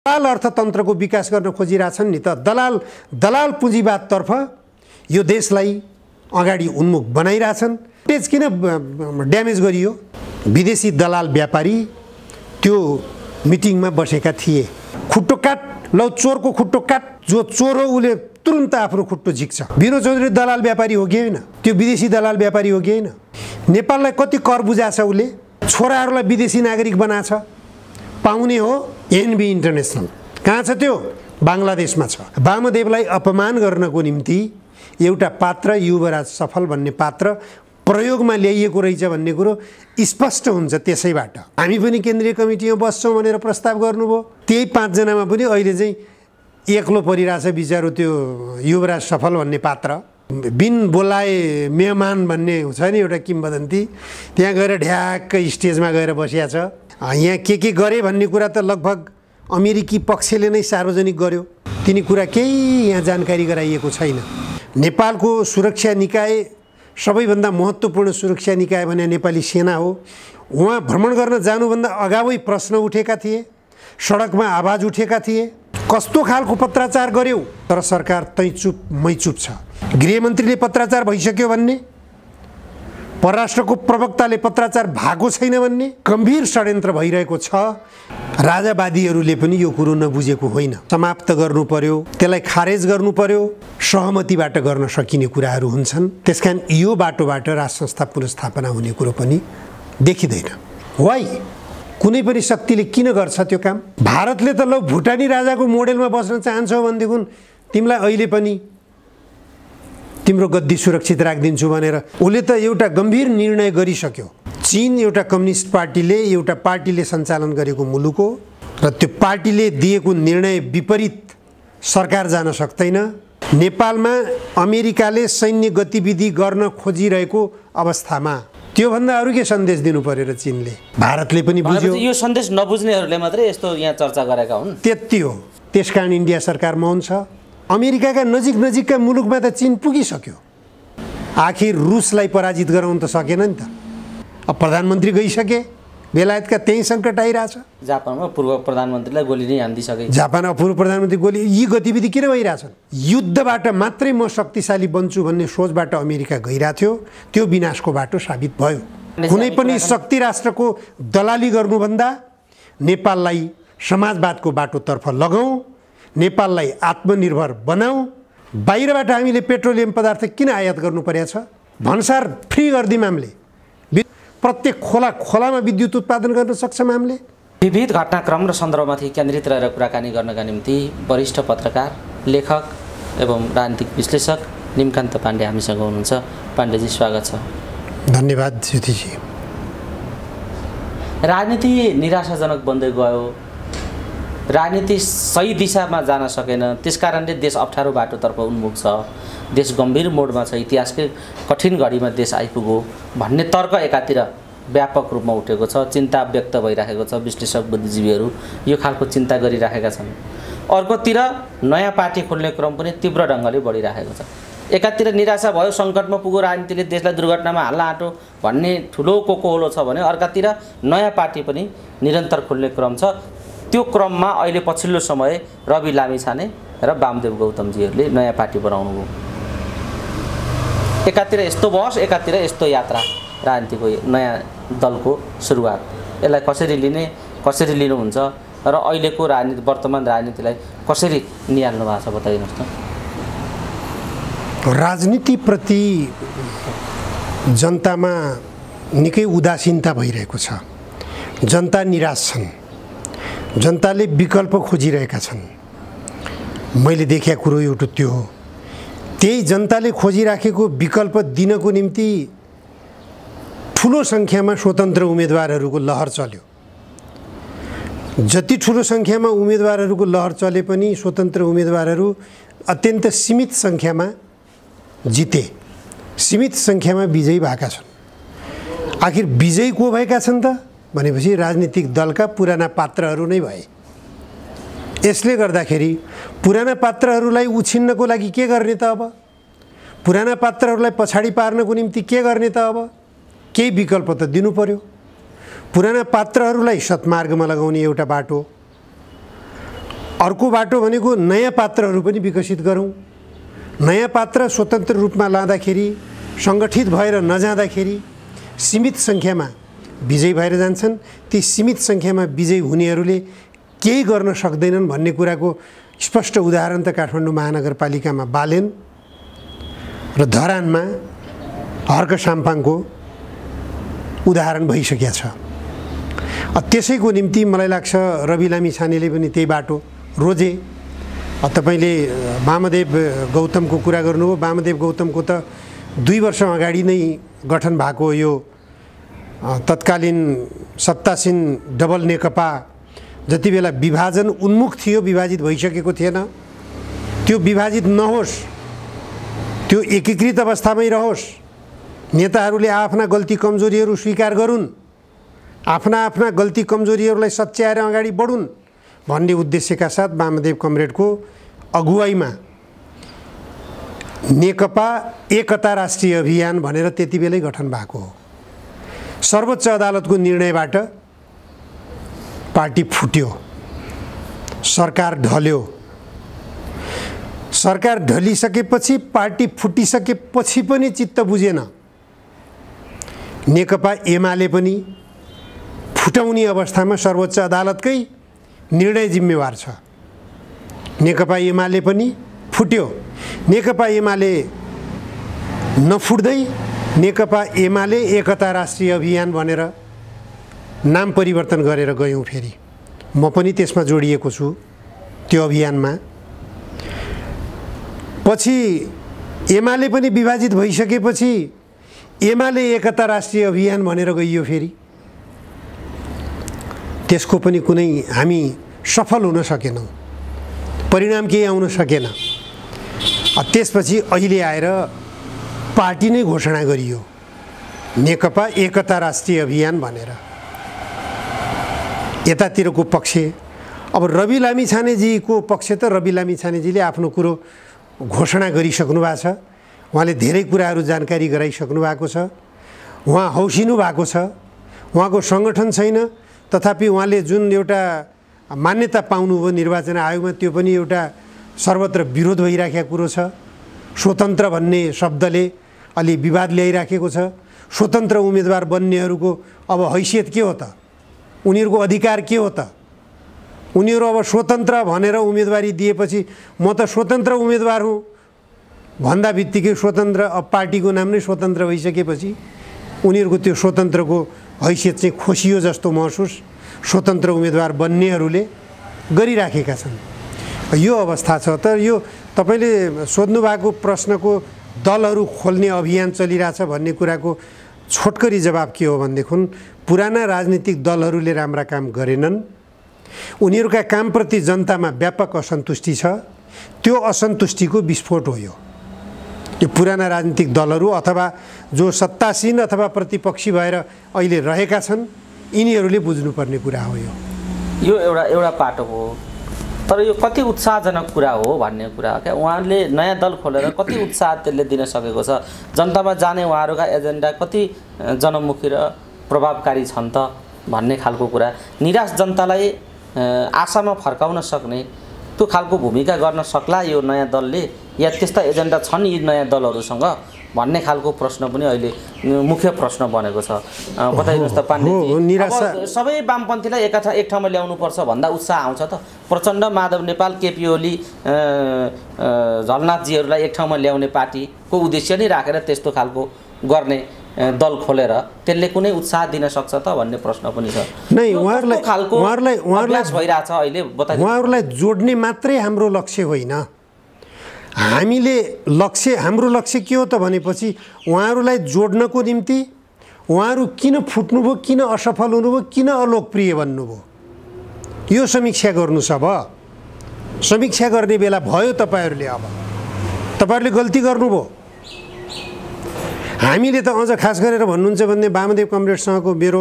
दलाल अर्थतन्त्रको विकास गर्न खोजिरहेछन् नि त। दलाल पुँजीवादतर्फ यो देशलाई अगाडि उन्मुख बनाइरहेछन्। पेज किन ड्यामेज गरियो? विदेशी दलाल व्यापारी त्यो मिटिङमा बसेका थिए। खुट्टो काट, लौ चोरको खुट्टो काट, जो चोर हो उसले तुरुन्त आफ्नो खुट्टो झिक्छ। विनोद चौधरी दलाल व्यापारी हो कि होइन? त्यो विदेशी दलाल व्यापारी हो कि होइन? नेपाललाई कति कर बुझाछ उसले? छोराहरूलाई विदेशी नागरिक बनाछ। पाउने हो एनबी इन्टरनेसनल। कहाँ छ त्यो? बाङ्लादेशमा छ। वामदेवलाई अपमान गर्नको निम्ति एउटा पात्र युवराज सफल भन्ने पात्र प्रयोगमा ल्याइएको रहेछ भन्ने कुरो स्पष्ट हुन्छ। त्यसैबाट हामी पनि केन्द्रीय कमिटीमा बस्छौँ भनेर प्रस्ताव गर्नुभयो। त्यही 5 जनामा पनि अहिले चाहिँ एक्लो परिरहेछ बिचारो त्यो युवराज सफल भन्ने पात्र। बिन बोलाए मेहमान भन्ने छ नि एउटा किम्बदन्ती, त्यहाँ गएर ढ्याक्क स्टेजमा गएर बसिया छ। यहाँ के गरे भन्ने कुरा त लगभग अमेरिकी पक्षले नै सार्वजनिक गर्यो। तिनी कुरा केही यहाँ जानकारी गराइएको छैन। नेपालको सुरक्षा निकाय सबैभन्दा महत्त्वपूर्ण सुरक्षा निकाय भने नेपाली सेना हो। उहाँ भ्रमण गर्न जानुभन्दा अगावै प्रश्न उठेका थिए, सडकमा आवाज उठेका थिए, कस्तो खालको पत्राचार गर्यौ? तर सरकार तै चुप मै चुप छ। गृहमन्त्रीले पत्राचार भइसक्यो भन्ने, परराष्ट्रको प्रवक्ताले पत्राचार भएको छैन भन्ने गम्भीर षड्यन्त्र भइरहेको छ। राजावादीहरूले पनि यो कुरो नबुझेको होइन। समाप्त गर्नु पर्यो, त्यसलाई खारेज गर्नु पर्यो। सहमतिबाट गर्न सकिने कुराहरू हुन्छन्। त्यसकारण यो बाटोबाट राज संस्था पुनर्स्थापना हुने कुरो पनि देखिँदैन। वाइ कुनै पनि शक्तिले किन गर्छ त्यो काम? भारतले त ल भुटानी राजाको मोडेलमा बस्न चाहन्छौ भनेदेखि तिमीलाई अहिले पनि तिम्रो गद्दी सुरक्षित राखिदिन्छु भनेर उसले त एउटा गम्भीर निर्णय गरिसक्यो। चीन एउटा कम्युनिस्ट पार्टीले सञ्चालन गरेको मुलुक हो र त्यो पार्टीले दिएको निर्णय विपरीत सरकार जान सक्दैन। नेपालमा अमेरिकाले सैन्य गतिविधि गर्न खोजिरहेको अवस्थामा त्योभन्दा अरू के सन्देश दिनु पर्यो र चीनले? भारतले पनि बुझ्यो। यो सन्देश नबुझ्नेहरूले मात्रै यस्तो यहाँ चर्चा गरेका हुन्। त्यति हो। त्यसकारण इन्डिया सरकार मौन छ। अमेरिकाका नजिकका मुलुकमा त चीन पुगिसक्यो। आखिर रुसलाई पराजित गराउन त सकेन नि त। अब प्रधानमन्त्री गइसके, बेलायतका त्यही सङ्कट आइरहेछ। जापानमा पूर्व प्रधानमन्त्रीलाई गोली नै हानिदिइसके। जापानमा पूर्व प्रधानमन्त्री गोली। यी गतिविधि किन भइरहेछन्? युद्धबाट मात्रै म शक्तिशाली बन्छु भन्ने सोचबाट अमेरिका गइरहेको थियो। त्यो विनाशको बाटो साबित भयो। कुनै पनि शक्ति राष्ट्रको दलाली गर्नुभन्दा नेपाललाई समाजवादको बाटोतर्फ लगाउँ, नेपाललाई आत्मनिर्भर बनाऊ। बाहिरबाट हामीले पेट्रोलियम पदार्थ किन आयात गर्नु परेको छ? भन्सार फ्री गरिदिउँ हामीले। प्रत्येक खोलामा विद्युत उत्पादन गर्न सक्छौँ हामीले। विविध घटनाक्रम र सन्दर्भमाथि केन्द्रित रहेर कुराकानी गर्नका निम्ति वरिष्ठ पत्रकार, लेखक एवं राजनीतिक विश्लेषक निमकान्त पाण्डे हामीसँग हुनुहुन्छ। पाण्डेजी स्वागत छ। धन्यवाद ज्योतिजी। राजनीति निराशाजनक बन्दै गयो, राजनीति सही दिशामा जान सकेन, त्यसकारणले देश अप्ठ्यारो बाटोतर्फ उन्मुख छ, देश गम्भीर मोडमा छ, इतिहासकै कठिन घडीमा देश आइपुग्यो भन्ने तर्क एकातिर व्यापक रूपमा उठेको छ। चिन्ता व्यक्त भइरहेको छ। विश्लेषक बुद्धिजीवीहरू यो खालको चिन्ता गरिरहेका छन्। अर्कोतिर नयाँ पार्टी खोल्ने क्रम पनि तीव्र ढङ्गले बढिरहेको छ। एकातिर निराशा भयो, सङ्कटमा पुग्यो, राजनीतिले देशलाई दुर्घटनामा हाल्न आँटो भन्ने ठुलो कोकोहोलो छ भने अर्कातिर नयाँ पार्टी पनि निरन्तर खोल्ने क्रम छ। त्यो क्रममा अहिले पछिल्लो समय रवि लामिछाने र वामदेव गौतमजीहरूले नयाँ पार्टी बनाउनु भयो। एकातिर यस्तो बहस, एकातिर यस्तो यात्रा, राजनीतिको नयाँ दलको सुरुवात। यसलाई कसरी लिने, कसरी लिनुहुन्छ र अहिलेको राजनीति, वर्तमान राजनीतिलाई कसरी निहाल्नु भएको छ बताइदिनुहोस् त। राजनीतिप्रति जनतामा निकै उदासीनता भइरहेको छ। जनता निराश छन्। जनताले विकल्प खोजिरहेका छन्। मैले देखेको कुरो एउटा त्यो हो। त्यही जनताले खोजिराखेको विकल्प दिनको निम्ति ठुलो सङ्ख्यामा स्वतन्त्र उम्मेदवारहरूको लहर चल्यो। जति ठुलो सङ्ख्यामा उम्मेदवारहरूको लहर चले पनि स्वतन्त्र उम्मेदवारहरू अत्यन्त सीमित सङ्ख्यामा जिते, सीमित सङ्ख्यामा विजयी भएका छन्। आखिर विजयी को भएका छन् त भनेपछि राजनीतिक दलका पुराना पात्रहरू नै भए। यसले गर्दाखेरि पुराना पात्रहरूलाई उछिन्नको लागि के गर्ने त? अब पुराना पात्रहरूलाई पछाडि पार्नको निम्ति के गर्ने त? अब केही विकल्प त दिनु पर्यो। पुराना पात्रहरूलाई सत्मार्गमा लगाउने एउटा बाटो, अर्को बाटो भनेको नयाँ पात्रहरू पनि विकसित गरौँ। नयाँ पात्र स्वतन्त्र रूपमा लाँदाखेरि सङ्गठित भएर नजाँदाखेरि सीमित सङ्ख्यामा विजयी भएर जान्छन्। ती सीमित सङ्ख्यामा विजयी हुनेहरूले केही गर्न सक्दैनन् भन्ने कुराको स्पष्ट उदाहरण त काठमाडौँ महानगरपालिकामा बालेन र धरानमा हर्क साम्पाङको उदाहरण भइसकेको छ। त्यसैको निम्ति मलाई लाग्छ रवि लामिछानेले पनि त्यही बाटो रोजे। तपाईँले वामदेव गौतमको कुरा गर्नुभयो। वामदेव गौतमको त 2 वर्ष अगाडि नै गठन भएको यो तत्कालीन सत्तासीन डबल नेकपा जति बेला विभाजन उन्मुख थियो, विभाजित भइसकेको थिएन, त्यो विभाजित नहोस्, त्यो एकीकृत अवस्थामै रहोस्, नेताहरूले आफ्ना गल्ती कमजोरीहरू स्वीकार गरून्, आफ्ना गल्ती कमजोरीहरूलाई सच्याएर अगाडि बढुन् भन्ने उद्देश्यका साथ वामदेव कमरेडको अगुवाईमा नेकपा एकता राष्ट्रिय अभियान भनेर त्यति बेलै गठन भएको हो। सर्वोच्च अदालतको निर्णयबाट पार्टी फुट्यो, सरकार ढल्यो। सरकार ढलिसकेपछि, पार्टी फुटिसकेपछि पनि चित्त बुझेन। नेकपा एमाले पनि फुटाउने अवस्थामा सर्वोच्च अदालतकै निर्णय जिम्मेवार छ। नेकपा एमाले पनि फुट्यो। नेकपा एमाले नफुट्दै नेकपा एमाले एकता राष्ट्रिय अभियान भनेर नाम परिवर्तन गरेर गयौँ। फेरि म पनि त्यसमा जोडिएको छु, त्यो अभियानमा। पछि एमाले पनि विभाजित भइसकेपछि एमाले एकता राष्ट्रिय अभियान भनेर गइयो। फेरि त्यसको पनि कुनै हामी सफल हुन सकेनौँ, परिणाम केही आउन सकेन। त्यसपछि अहिले आएर पार्टी नै घोषणा गरियो, नेकपा एकता राष्ट्रिय अभियान भनेर। यतातिरको पक्ष अब रवि लामिछानेजीको पक्ष त रवि लामिछानेजीले आफ्नो कुरो घोषणा गरिसक्नु भएको छ। उहाँले धेरै कुराहरू जानकारी गराइसक्नु भएको छ। उहाँ हौसिनु भएको छ। उहाँको सङ्गठन छैन, तथापि उहाँले जुन एउटा मान्यता पाउनुभयो निर्वाचन आयोगमा, त्यो पनि एउटा सर्वत्र विरोध भइराखेको कुरो छ। स्वतन्त्र भन्ने शब्दले अलि विवाद ल्याइराखेको छ। स्वतन्त्र उम्मेदवार बन्नेहरूको अब हैसियत के हो त? उनीहरूको अधिकार के हो त? उनीहरू अब स्वतन्त्र भनेर उम्मेदवारी दिएपछि म त स्वतन्त्र उम्मेदवार हुँ भन्दा बित्तिकै स्वतन्त्र, अब पार्टीको नाम नै स्वतन्त्र भइसकेपछि उनीहरूको त्यो स्वतन्त्रको हैसियत चाहिँ खोसियो जस्तो महसुस स्वतन्त्र उम्मेदवार बन्नेहरूले गरिराखेका छन्। यो अवस्था छ। तर यो तपाईँले सोध्नु भएको प्रश्नको दलहरू खोल्ने अभियान चलिरहेछ भन्ने कुराको छोटकरी जवाब के हो भनेदेखि पुराना राजनीतिक दलहरूले राम्रा काम गरेनन्। उनीहरूका कामप्रति जनतामा व्यापक असन्तुष्टि छ। त्यो असन्तुष्टिको विस्फोट हो यो पुराना राजनीतिक दलहरू अथवा जो सत्तासीन अथवा प्रतिपक्षी भएर अहिले रहेका छन्, यिनीहरूले बुझ्नुपर्ने कुरा हो। यो एउटा पाटो हो। तर यो कति उत्साहजनक कुरा हो भन्ने कुरा क्या, उहाँले नयाँ दल खोलेर कति उत्साह त्यसले दिन सकेको छ, जनतामा जाने उहाँहरूका एजेन्डा कति जनमुखी र प्रभावकारी छन् त भन्ने खालको कुरा, निराश जनतालाई आशामा फर्काउन सक्ने त्यो खालको भूमिका गर्न सक्ला यो नयाँ दलले, या त्यस्ता एजेन्डा छन् यी नयाँ दलहरूसँग भन्ने खालको प्रश्न पनि अहिले मुख्य प्रश्न बनेको छ। बताइदिनुहोस् त पाण्डेजी, सबै वामपन्थीलाई एक ठाउँमा ल्याउनुपर्छ भन्दा उत्साह आउँछ त? प्रचण्ड, माधव नेपाल, केपी ओली, झलनाथजीहरूलाई एक ठाउँमा ल्याउने पार्टीको उद्देश्य नै राखेर त्यस्तो खालको गर्ने दल खोलेर त्यसले कुनै उत्साह दिन सक्छ त भन्ने प्रश्न पनि छ। नै उहाँहरूलाई जोड्ने मात्रै हाम्रो लक्ष्य होइन। हाम्रो लक्ष्य के हो त भनेपछि उहाँहरूलाई जोड्नको निम्ति उहाँहरू किन फुट्नुभयो, किन असफल हुनुभयो, किन अलोकप्रिय बन्नुभयो, यो समीक्षा गर्नुहोस्। अब समीक्षा गर्ने बेला भयो तपाईँहरूले। अब तपाईँहरूले गल्ती गर्नुभयो। हामीले त अझ खास गरेर भन्नुहुन्छ भने वामदेव कमरेडसँगको मेरो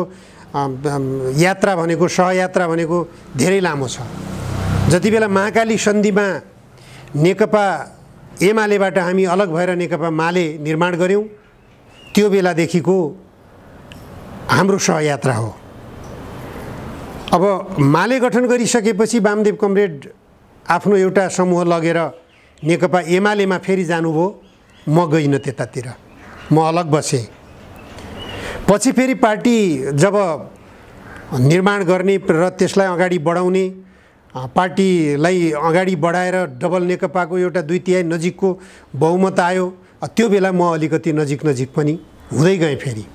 यात्रा भनेको, सहयात्रा भनेको धेरै लामो छ। जति बेला महाकाली सन्धिमा नेकपा एमालेबाट हामी अलग भएर नेकपा माले निर्माण गऱ्यौँ, त्यो बेलादेखिको हाम्रो सहयात्रा हो। अब माले गठन गरिसकेपछि वामदेव कमरेड आफ्नो एउटा समूह लगेर नेकपा एमालेमा फेरि जानुभयो। म गइनँ त्यतातिर, म अलग बसेँ। पछि फेरि पार्टी जब निर्माण गर्ने र त्यसलाई अगाडि बढाउने, पार्टीलाई अगाडि बढाएर डबल नेकपाको एउटा 2/3 नजिकको बहुमत आयो। त्यो बेला म अलिकति नजिक पनि हुँदै गएँ। फेरि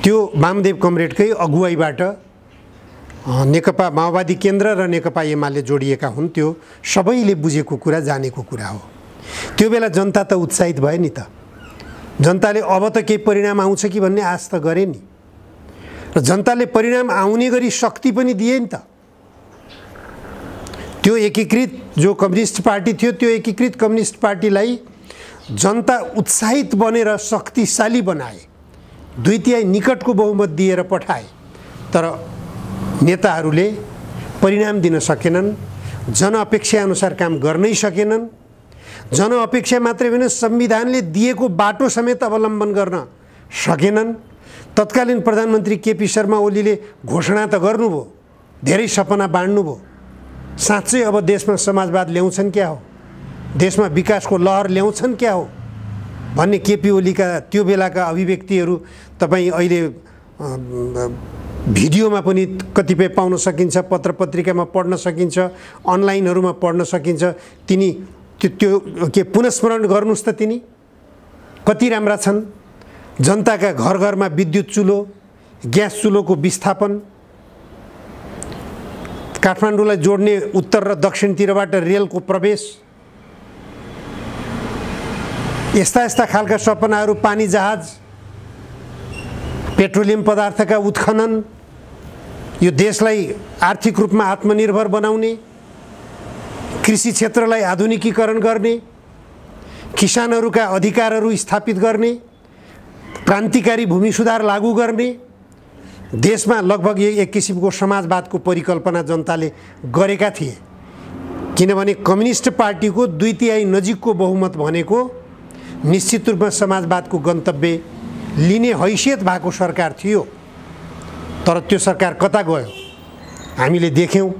त्यो वामदेव कमरेडकै अगुवाईबाट नेकपा माओवादी केन्द्र र नेकपा एमाले जोडिएका हुन्। त्यो सबैले बुझेको कुरा, जानेको कुरा हो। त्यो बेला जनता त उत्साहित भयो नि त। जनताले अब त केही परिणाम आउँछ कि भन्ने आश त गरे नि, र जनताले परिणाम आउने गरी शक्ति पनि दिए नि त। त्यो एकीकृत जो कम्युनिस्ट पार्टी थियो, त्यो एकीकृत कम्युनिस्ट पार्टीलाई जनता उत्साहित बनेर शक्तिशाली बनाए, 2/3 निकटको बहुमत दिएर पठाए। तर नेताहरूले परिणाम दिन सकेनन्, जनअपेक्षा अनुसार काम गर्नै सकेनन्। जनअपेक्षा मात्रै होइन, संविधानले दिएको बाटो समेत अवलम्बन गर्न सकेनन्। तत्कालीन प्रधानमन्त्री केपी शर्मा ओलीले घोषणा त गर्नुभयो, धेरै सपना बाँड्नुभयो। साँच्चै अब देशमा समाजवाद ल्याउँछन् क्या हो, देशमा विकासको लहर ल्याउँछन् क्या हो भन्ने केपी ओलीका त्यो बेलाका अभिव्यक्तिहरू तपाईँ अहिले भिडियोमा पनि कतिपय पाउन सकिन्छ, पत्र पत्रिकामा पढ्न सकिन्छ, अनलाइनहरूमा पढ्न सकिन्छ। तिनी त्यो के पुनस्मरण गर्नुहोस् त, तिनी कति राम्रा छन्। जनताका घर घरमा विद्युत चुलो, ग्यास चुलोको विस्थापन, काठमाडौँलाई जोड्ने उत्तर र दक्षिणतिरबाट रेलको प्रवेश, यस्ता खालका सपनाहरू, पानी जहाज, पेट्रोलियम पदार्थका उत्खनन, यो देशलाई आर्थिक रूपमा आत्मनिर्भर बनाउने, कृषि क्षेत्रलाई आधुनिकीकरण गर्ने, किसानहरूका अधिकारहरू स्थापित गर्ने, क्रान्तिकारी भूमि सुधार लागू गर्ने, देशमा लगभग एक किसिमको समाजवादको परिकल्पना जनताले गरेका थिए। किनभने कम्युनिस्ट पार्टीको 2/3 नजिकको बहुमत भनेको निश्चित रूपमा समाजवादको गन्तव्य लिने हैसियत भएको सरकार थियो। तर त्यो सरकार कता गयो हामीले देख्यौँ।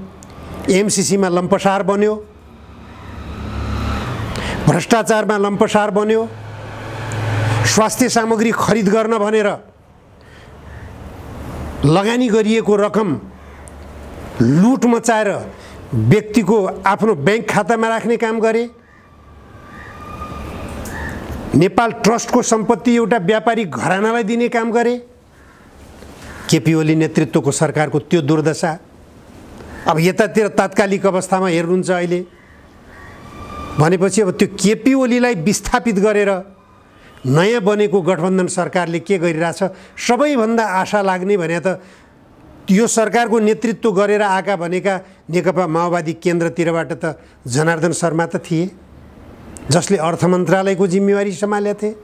एमसीसीमा लम्पसार बन्यो, भ्रष्टाचारमा लम्पसार बन्यो, स्वास्थ्य सामग्री खरिद गर्न भनेर लगानी गरिएको रकम लुट मचाएर व्यक्तिको आफ्नो ब्याङ्क खातामा राख्ने काम गरे। नेपाल ट्रस्टको सम्पत्ति एउटा व्यापारी घरानालाई दिने काम गरे। केपी ओली नेतृत्वको सरकारको त्यो दुर्दशा। अब यतातिर तात्कालिक अवस्थामा हेर्नुहुन्छ अहिले भनेपछि अब त्यो केपी ओलीलाई विस्थापित गरेर नयाँ बनेको गठबन्धन सरकारले के गरिरहेछ, सबैभन्दा आशा लाग्ने भने त यो सरकारको नेतृत्व गरेर आएका भनेका नेकपा माओवादी केन्द्रतिरबाट त जनार्दन शर्मा त थिए, जसले अर्थ मन्त्रालयको जिम्मेवारी सम्हालेका थिए।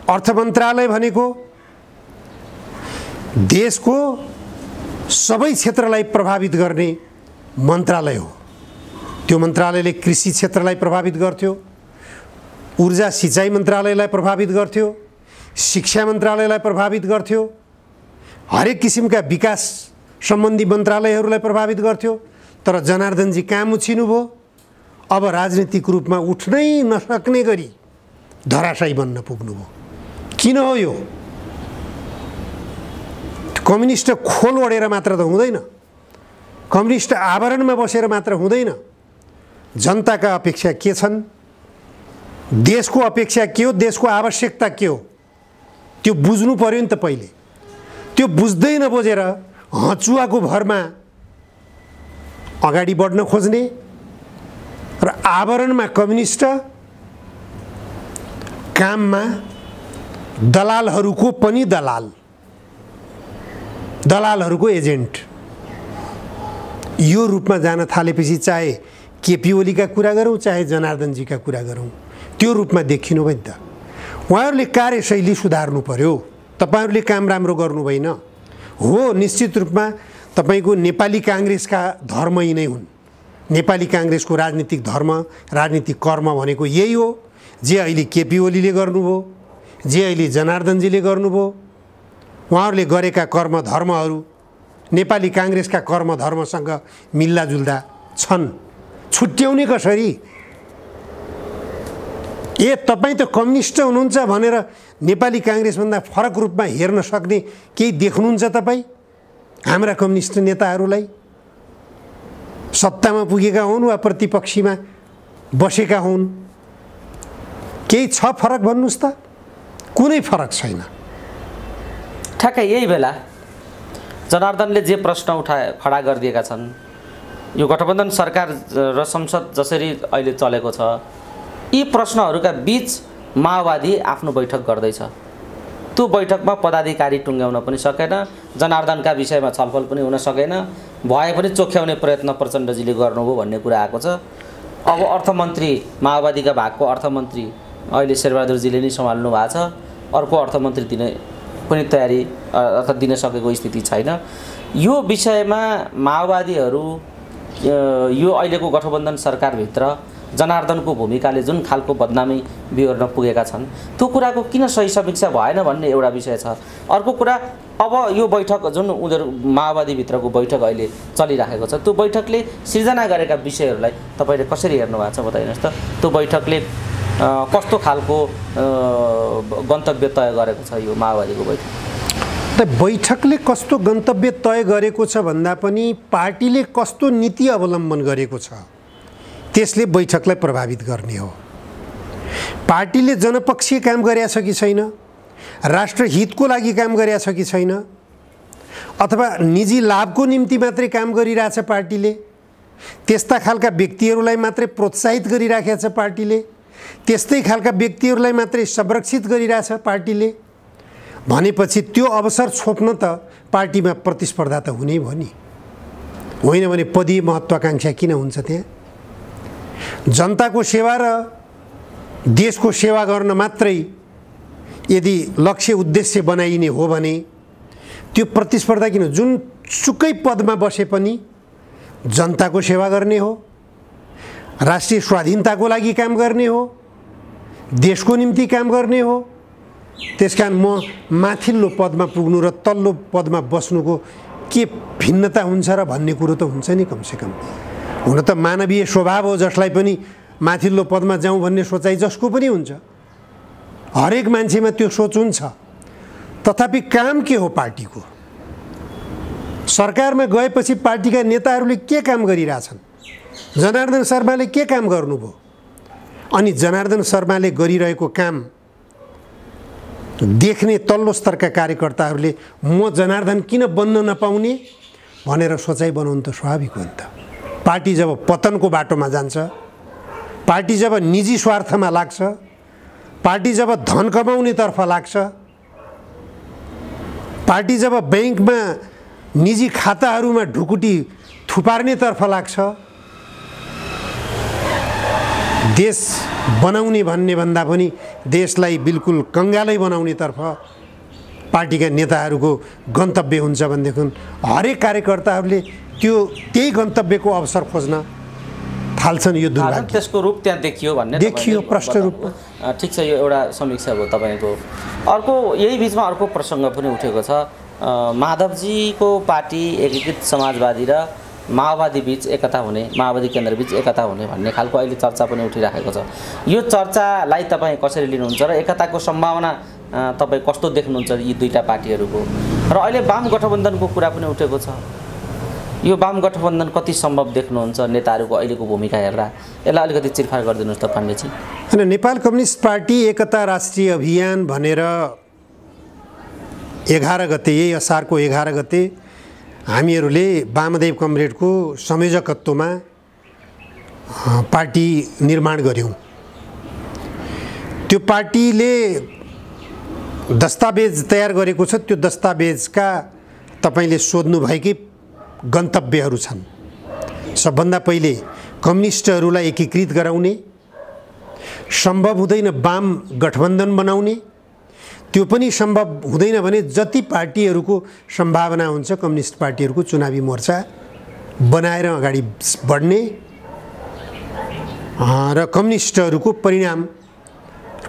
अर्थ मन्त्रालय भनेको देशको सबै क्षेत्रलाई प्रभावित गर्ने मन्त्रालय हो। त्यो मन्त्रालयले कृषि क्षेत्रलाई प्रभावित गर्थ्यो, ऊर्जा सिँचाइ मन्त्रालयलाई प्रभावित गर्थ्यो, शिक्षा मन्त्रालयलाई प्रभावित गर्थ्यो, हरेक किसिमका विकास सम्बन्धी मन्त्रालयहरूलाई प्रभावित गर्थ्यो। तर जनार्दनजी काम उछिनुभयो। अब राजनीतिक रूपमा उठ्नै नसक्ने गरी धराशायी बन्न पुग्नुभयो। किन हो यो? कम्युनिस्ट खोल ओढेर मात्र त हुँदैन, कम्युनिस्ट आवरणमा बसेर मात्र हुँदैन। जनताका अपेक्षा के छन्, देशको अपेक्षा के हो, देशको आवश्यकता के हो, त्यो बुझ्नु पर्यो नि त पहिले। त्यो बुझ्दै नबुझेर हँचुवाको भरमा अगाडि बढ्न खोज्ने र आवरणमा कम्युनिस्ट, काममा दलालहरूको पनि दलालहरूको एजेन्ट, यो रूपमा जान थालेपछि चाहे केपी ओलीका कुरा गरौँ चाहे जनार्दनजीका कुरा गरौँ, त्यो रूपमा देखिनु भयो नि त। उहाँहरूले कार्यशैली सुधार्नु पर्यो। तपाईहरूले काम राम्रो गर्नु भएन हो। निश्चित रूपमा तपाईको नेपाली काङ्ग्रेसका धर्म यी नै हुन्। नेपाली काङ्ग्रेसको राजनीतिक धर्म, राजनीतिक कर्म भनेको यही हो। जे अहिले केपी ओलीले गर्नुभयो, जे अहिले जनार्दनजीले गर्नुभयो, उहाँहरूले गरेका कर्म धर्महरू नेपाली काङ्ग्रेसका कर्म धर्मसँग मिल्दाजुल्दा छन्। छुट्याउने कसरी? तपाईँ त कम्युनिस्ट हुनुहुन्छ भनेर नेपाली काङ्ग्रेसभन्दा फरक रूपमा हेर्न सक्ने केही देख्नुहुन्छ तपाईँ? हाम्रा कम्युनिस्ट नेताहरूलाई सत्तामा पुगेका हुन् वा प्रतिपक्षीमा बसेका हुन्, केही छ फरक भन्नुहोस् त? कुनै फरक छैन। ठ्याक्कै यही बेला जनार्दनले जे प्रश्न खडा गरिदिएका छन्, यो गठबन्धन सरकार र संसद जसरी अहिले चलेको छ, यी प्रश्नहरूका बीच माओवादी आफ्नो बैठक गर्दैछ। त्यो बैठकमा पदाधिकारी टुङ्ग्याउन पनि सकेन, जनार्दनका विषयमा छलफल पनि हुन सकेन, भए पनि चोख्याउने प्रयत्न प्रचण्डजीले गर्नुभयो भन्ने कुरा आएको छ। अब अर्थमन्त्री माओवादीका भागको अर्थमन्त्री अहिले शेरबहादुरजीले नै सम्हाल्नु भएको छ, अर्को अर्थमन्त्री दिने पनि तयारी अथवा दिन सकेको स्थिति छैन। यो विषयमा माओवादीहरू यो अहिलेको गठबन्धन सरकारभित्र जनार्दनको भूमिकाले जुन खालको बदनामी बिहोर्न पुगेका छन्, त्यो कुराको किन सही समीक्षा भएन भन्ने एउटा विषय छ। अर्को कुरा, अब यो बैठक जुन उनीहरू माओवादीभित्रको बैठक अहिले चलिरहेको छ, त्यो बैठकले सिर्जना गरेका विषयहरूलाई तपाईँले कसरी हेर्नु भएको छ बताइनुहोस् त? त्यो बैठकले कस्तो खालको गन्तव्य तय गरेको छ? यो माओवादीको बैठक बैठकले कस्तो गन्तव्य तय गरेको छ भन्दा पनि पार्टीले कस्तो नीति अवलम्बन गरेको छ त्यसले बैठकलाई प्रभावित गर्ने हो। पार्टीले जनपक्षीय काम गरेका छ कि छैन, राष्ट्रहितको लागि काम गरेका छ कि छैन, अथवा निजी लाभको निम्ति मात्रै काम गरिरहेछ पार्टीले, त्यस्ता खालका व्यक्तिहरूलाई मात्रै प्रोत्साहित गरिराखेको छ पार्टीले, त्यस्तै खालका व्यक्तिहरूलाई मात्रै संरक्षित गरिरहेछ पार्टीले भनेपछि त्यो अवसर छोप्न त पार्टीमा प्रतिस्पर्धा त हुनै भयो नि। होइन भने पदीय महत्त्वाकांक्षा किन हुन्छ? त्यहाँ जनताको सेवा र देशको सेवा गर्न मात्रै यदि लक्ष्य उद्देश्य बनाइने हो भने त्यो प्रतिस्पर्धा किन? जुन सुकै पदमा बसे पनि जनताको सेवा गर्ने हो, राष्ट्रिय स्वाधीनताको लागि काम गर्ने हो, देशको निम्ति काम गर्ने हो। त्यसकारण म माथिल्लो पदमा पुग्नु र तल्लो पदमा बस्नुको के भिन्नता हुन्छ र भन्ने कुरो त हुन्छ नि। कमसेकम हुन त मानवीय स्वभाव हो, जसलाई पनि माथिल्लो पदमा जाउँ भन्ने सोचाइ जसको पनि हुन्छ, हरेक मान्छेमा त्यो सोच हुन्छ। तथापि काम के हो पार्टीको? सरकारमा गएपछि पार्टीका नेताहरूले के काम गरिरहेछन्? जनार्दन शर्माले के काम गर्नुभयो? अनि जनार्दन शर्माले गरिरहेको काम देख्ने तल्लो स्तरका कार्यकर्ताहरूले म जनार्दन किन बन्न नपाउने भनेर सोचाइ बनाउनु त स्वाभाविक हो नि त। पार्टी जब पतनको बाटोमा जान्छ, पार्टी जब निजी स्वार्थमा लाग्छ, पार्टी जब धन कमाउनेतर्फ लाग्छ, पार्टी जब ब्याङ्कमा निजी खाताहरूमा ढुकुटी थुपार्नेतर्फ लाग्छ, देश बनाउने भन्ने भन्दा पनि देशलाई बिल्कुल कङ्गालै बनाउनेतर्फ पार्टीका नेताहरूको गन्तव्य हुन्छ भनेदेखि हरेक कार्यकर्ताहरूले त्यही गन्तव्यको अवसर खोज्न थाल्छन्। यो दुर्भाग्य त्यसको रूप त्यहाँ देखियो भन्ने देखियो प्रष्ट रूपमा। ठिक छ, यो एउटा समीक्षा भयो तपाईँको। अर्को यही बिचमा अर्को प्रसङ्ग पनि उठेको छ, माधवजीको पार्टी एकीकृत समाजवादी र माओवादी बीच एकता हुने, माओवादी केन्द्र बीच एकता हुने भन्ने खालको अहिले चर्चा पनि उठिरहेको छ। यो चर्चालाई तपाईँ कसरी लिनुहुन्छ र एकताको सम्भावना तपाईँ कस्तो देख्नुहुन्छ यी दुईटा पार्टीहरूको? र अहिले वाम गठबन्धनको कुरा पनि उठेको छ, यो वाम गठबन्धन कति सम्भव देख्नुहुन्छ नेताहरूको अहिलेको भूमिका हेर्दा? यसलाई अलिकति चिरफार गरिदिनुहोस् त पाण्डेजी। होइन, नेपाल कम्युनिस्ट पार्टी एकता राष्ट्रिय अभियान भनेर 11 गते, यही असारको 11 गते हामीहरूले वामदेव कमरेडको संयोजकत्वमा पार्टी निर्माण गऱ्यौँ। त्यो पार्टीले दस्तावेज तयार गरेको छ। त्यो दस्तावेजका तपाईँले सोध्नुभएकै गन्तव्यहरू छन्। सबभन्दा पहिले कम्युनिस्टहरूलाई एकीकृत गराउने, सम्भव हुँदैन वाम गठबन्धन बनाउने, त्यो पनि सम्भव हुँदैन भने जति पार्टीहरूको सम्भावना हुन्छ कम्युनिस्ट पार्टीहरूको चुनावी मोर्चा बनाएर अगाडि बढ्ने र कम्युनिस्टहरूको परिणाम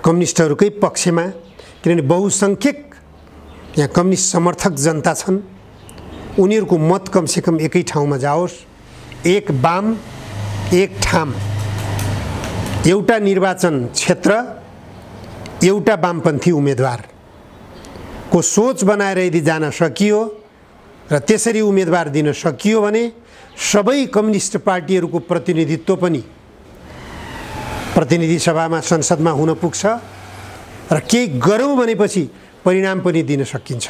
कम्युनिस्टहरूकै पक्षमा, किनभने बहुसङ्ख्यक यहाँ कम्युनिस्ट समर्थक जनता छन्, उनीहरूको मत कमसेकम एकै ठाउँमा जाओस्, एक वाम एक ठाम एउटा निर्वाचन क्षेत्र एउटा वामपन्थी उम्मेदवारको सोच बनाएर यदि जान सकियो र त्यसरी उम्मेदवार दिन सकियो भने सबै कम्युनिस्ट पार्टीहरूको प्रतिनिधित्व पनि प्रतिनिधि सभामा संसदमा हुन पुग्छ र केही गरौँ भनेपछि परिणाम पनि दिन सकिन्छ।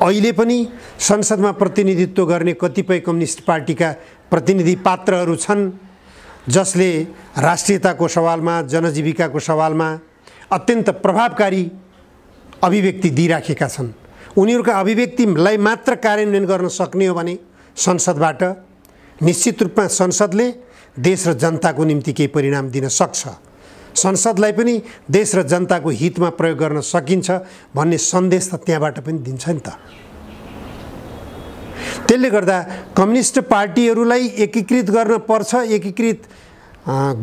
अहिले पनि संसदमा प्रतिनिधित्व गर्ने कतिपय कम्युनिस्ट पार्टीका प्रतिनिधि पात्रहरू छन् जसले राष्ट्रियताको सवालमा जनजीविकाको सवालमा अत्यन्त प्रभावकारी अभिव्यक्ति दिइराखेका छन्। उनीहरूका अभिव्यक्तिलाई मात्र कार्यान्वयन गर्न सक्ने हो भने संसदबाट निश्चित रूपमा संसदले देश र जनताको निम्ति केही परिणाम दिन सक्छ। संसदलाई पनि देश र जनताको हितमा प्रयोग गर्न सकिन्छ भन्ने सन्देश त त्यहाँबाट पनि दिन्छ नि त। त्यसले गर्दा कम्युनिस्ट पार्टीहरूलाई एकीकृत गर्न पर्छ, एकीकृत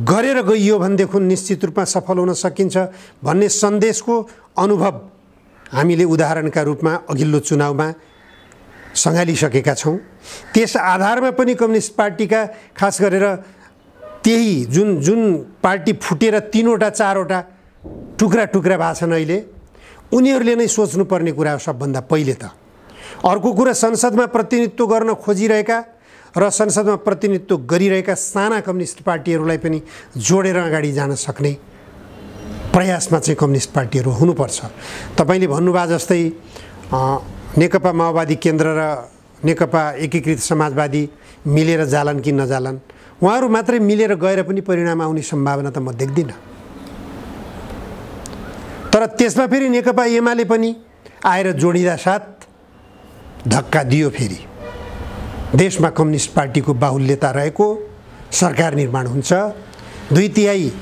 गरेर गइयो भनेदेखि निश्चित रूपमा सफल हुन सकिन्छ भन्ने सन्देशको अनुभव हामीले उदाहरणका रूपमा अघिल्लो चुनावमा सँगालिसकेका छौँ। त्यस आधारमा पनि कम्युनिस्ट पार्टीका खास गरेर त्यही जुन पार्टी फुटेर 3वटा 4वटा टुक्रा टुक्रा भएको छन् अहिले, उनीहरूले नै सोच्नुपर्ने कुरा हो सबभन्दा पहिले त। अर्को कुरा संसदमा प्रतिनिधित्व गर्न खोजिरहेका र संसदमा प्रतिनिधित्व गरिरहेका साना कम्युनिस्ट पार्टीहरूलाई पनि जोडेर अगाडि जान सक्ने प्रयासमा चाहिँ कम्युनिस्ट पार्टीहरू हुनुपर्छ। तपाईँले भन्नुभयो जस्तै नेकपा माओवादी केन्द्र र नेकपा एकीकृत समाजवादी मिलेर जालान् कि नजालान्, उहाँहरू मात्रै मिलेर गएर पनि परिणाम आउने सम्भावना त म देख्दिनँ। तर त्यसमा फेरि नेकपा एमाले पनि आएर जोडिँदा साथ धक्का दियो। फेरि देशमा कम्युनिस्ट पार्टीको बाहुल्यता रहेको सरकार निर्माण हुन्छ, 2/3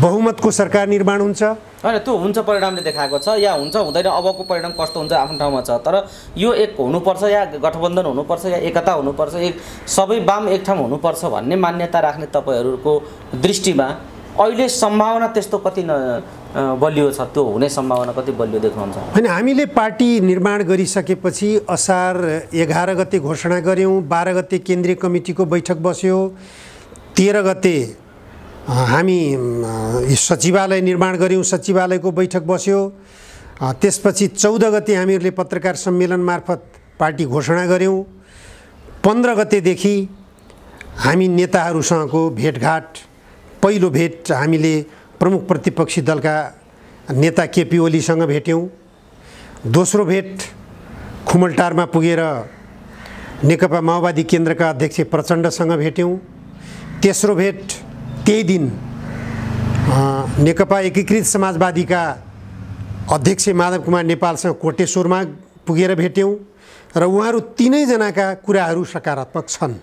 बहुमतको सरकार निर्माण हुन्छ। होइन, त्यो हुन्छ परिणामले देखाएको छ या हुन्छ हुँदैन, अबको परिणाम कस्तो हुन्छ आफ्नो ठाउँमा छ। तर यो एक हुनुपर्छ या गठबन्धन हुनुपर्छ या एकता हुनुपर्छ, एक सबै वाम एक ठाउँ हुनुपर्छ भन्ने मान्यता राख्ने तपाईँहरूको दृष्टिमा अहिले सम्भावना त्यस्तो कति बलियो छ? त्यो हुने सम्भावना कति बलियो देख्नुहुन्छ? होइन, हामीले पार्टी निर्माण गरिसकेपछि असार 11 गते घोषणा गऱ्यौँ, 12 गते केन्द्रीय कमिटीको बैठक बस्यो, 13 गते हामी सचिवालय निर्माण गऱ्यौँ, सचिवालयको बैठक बस्यो। त्यसपछि 14 गते हामीहरूले पत्रकार सम्मेलन मार्फत पार्टी घोषणा गऱ्यौँ। 15 गतेदेखि हामी नेताहरूसँगको भेटघाट, पहिलो भेट हामीले प्रमुख प्रतिपक्षी दलका नेता केपी ओलीसँग भेट्यौँ। दोस्रो भेट खुमलटारमा पुगेर नेकपा माओवादी केन्द्रका अध्यक्ष प्रचण्डसँग भेट्यौँ। तेस्रो भेट त्यही दिन नेकपा एकीकृत समाजवादीका अध्यक्ष माधव कुमार नेपालसँग कोटेश्वरमा पुगेर भेट्यौँ र उहाँहरू तीनैजनाका कुराहरू सकारात्मक छन्।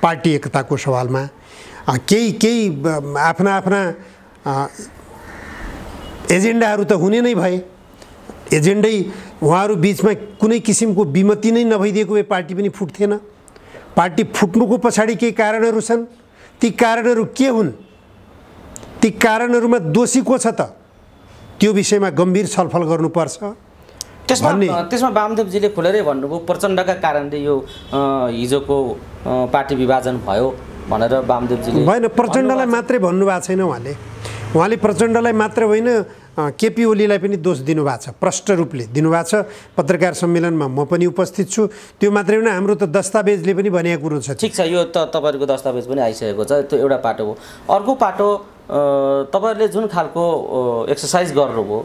पार्टी एकताको सवालमा केही आफ्ना आफ्ना एजेन्डाहरू त हुने नै भए, एजेन्डै उहाँहरू बिचमा कुनै किसिमको विमति नै नभइदिएको भए पार्टी पनि फुट्थेन। पार्टी फुट्नुको पछाडि केही कारणहरू छन्। ती कारणहरू के हुन्, ती कारणहरूमा दोषी को छ त, त्यो विषयमा गम्भीर छलफल गर्नुपर्छ। त्यसमा वामदेवजीले खुलेरै भन्नुभयो प्रचण्डका कारणले यो हिजोको पार्टी विभाजन भयो भनेर वामदेवजीले। होइन, प्रचण्डलाई मात्रै भन्नुभएको छैन उहाँले प्रचण्डलाई मात्र होइन केपी ओलीलाई पनि दोष दिनुभएको छ, प्रष्ट रूपले दिनुभएको छ। पत्रकार सम्मेलनमा म पनि उपस्थित छु। त्यो मात्रै होइन, हाम्रो त दस्तावेजले पनि भनेको कुरो छ। ठिक छ, यो त तपाईँहरूको दस्तावेज पनि आइसकेको छ, त्यो एउटा पाटो हो। अर्को पाटो तपाईँहरूले जुन खालको एक्सर्साइज गर्नुभयो,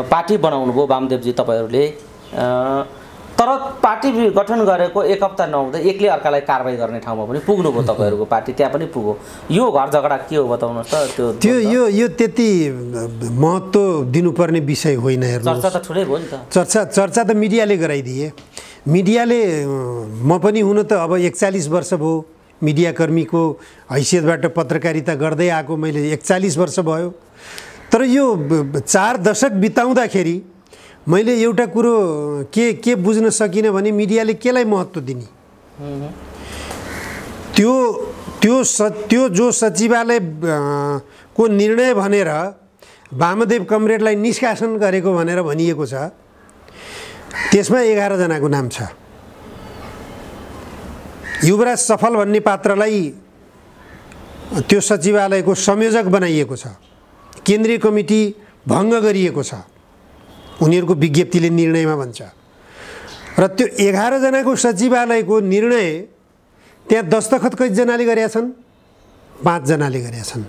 पार्टी बनाउनु भयो वामदेवजी तपाईँहरूले, तर पार्टी गठन गरेको 1 हप्ता नहुँदै एक्लै अर्कालाई कारबाही गर्ने ठाउँमा पनि पुग्नुभयो तपाईँहरूको पार्टी, त्यहाँ पनि पुग्यो। यो घर झगडा के हो बताउनुहोस् त? यो त्यति महत्त्व दिनुपर्ने विषय होइन। हेर्नु, चर्चा त ठुलै भयो नि त। चर्चा त मिडियाले गराइदिए। मिडियाले म पनि हुन त अब 41 वर्ष भयो मिडियाकर्मीको हैसियतबाट पत्रकारिता गर्दै आएको, मैले 41 वर्ष भयो। तर यो 4 दशक बिताउँदाखेरि मैले एउटा कुरो के बुझ्न सकिनँ भने मिडियाले केलाई महत्त्व दिने, त्यो जो सचिवालय को निर्णय भनेर वामदेव कमरेडलाई निष्कासन गरेको भनेर भनिएको छ, त्यसमा 11 जनाको नाम छ। युवराज सफल भन्ने पात्रलाई त्यो सचिवालयको संयोजक बनाइएको छ, केन्द्रीय कमिटी भङ्ग गरिएको छ, उनीहरूको विज्ञप्तिले निर्णयमा भन्छ। र त्यो 11 जनाको सचिवालयको निर्णय त्यहाँ दस्तखत कतिजनाले गरेका छन्? 5 जनाले गरेका छन्।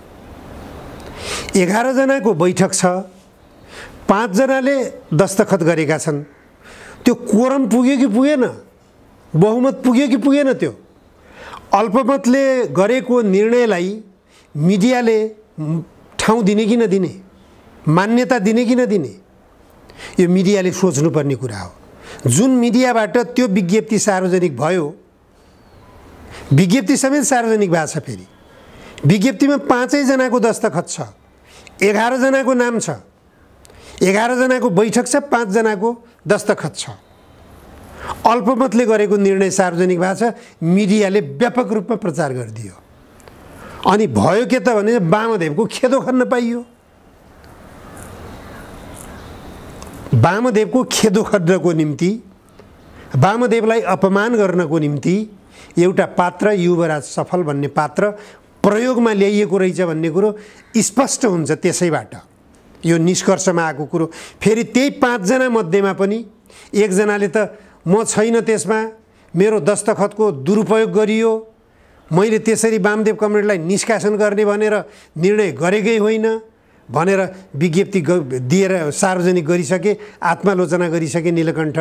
11 जनाको बैठक छ, 5 जनाले दस्तखत गरेका छन्। त्यो कोरम पुग्यो कि पुगेन? बहुमत पुग्यो कि पुगेन? त्यो अल्पमतले गरेको निर्णयलाई मिडियाले ठाउँ दिने कि नदिने, मान्यता दिने कि नदिने, यो मिडियाले सोच्नुपर्ने कुरा हो। जुन मिडियाबाट त्यो विज्ञप्ति सार्वजनिक भयो, विज्ञप्ति समेत सार्वजनिक भएको छ, फेरि विज्ञप्तिमा 5 जनाको दस्तखत छ, 11 जनाको नाम छ, 11 जनाको बैठक छ, 5 जनाको दस्तखत छ। अल्पमतले गरेको निर्णय सार्वजनिक भएको छ, मिडियाले व्यापक रूपमा प्रचार गरिदियो। अनि भयो के त भने वामदेवको खेदो खन्न पाइयो। वामदेवको खेदो खन्नको निम्ति, वामदेवलाई अपमान गर्नको निम्ति एउटा पात्र, युवराज सफल भन्ने पात्र प्रयोगमा ल्याइएको रहेछ भन्ने कुरो स्पष्ट हुन्छ। त्यसैबाट यो निष्कर्षमा आएको कुरो। फेरि त्यही 5 जना मध्येमा पनि 1 जनाले त म छैन त्यसमा, मेरो दस्तखतको दुरुपयोग गरियो, मैले त्यसरी वामदेव कमरेडलाई निष्कासन गर्ने भनेर निर्णय गरेकै होइन भनेर विज्ञप्ति दिएर सार्वजनिक गरिसके, आत्मालोचना गरिसके नीलकण्ठ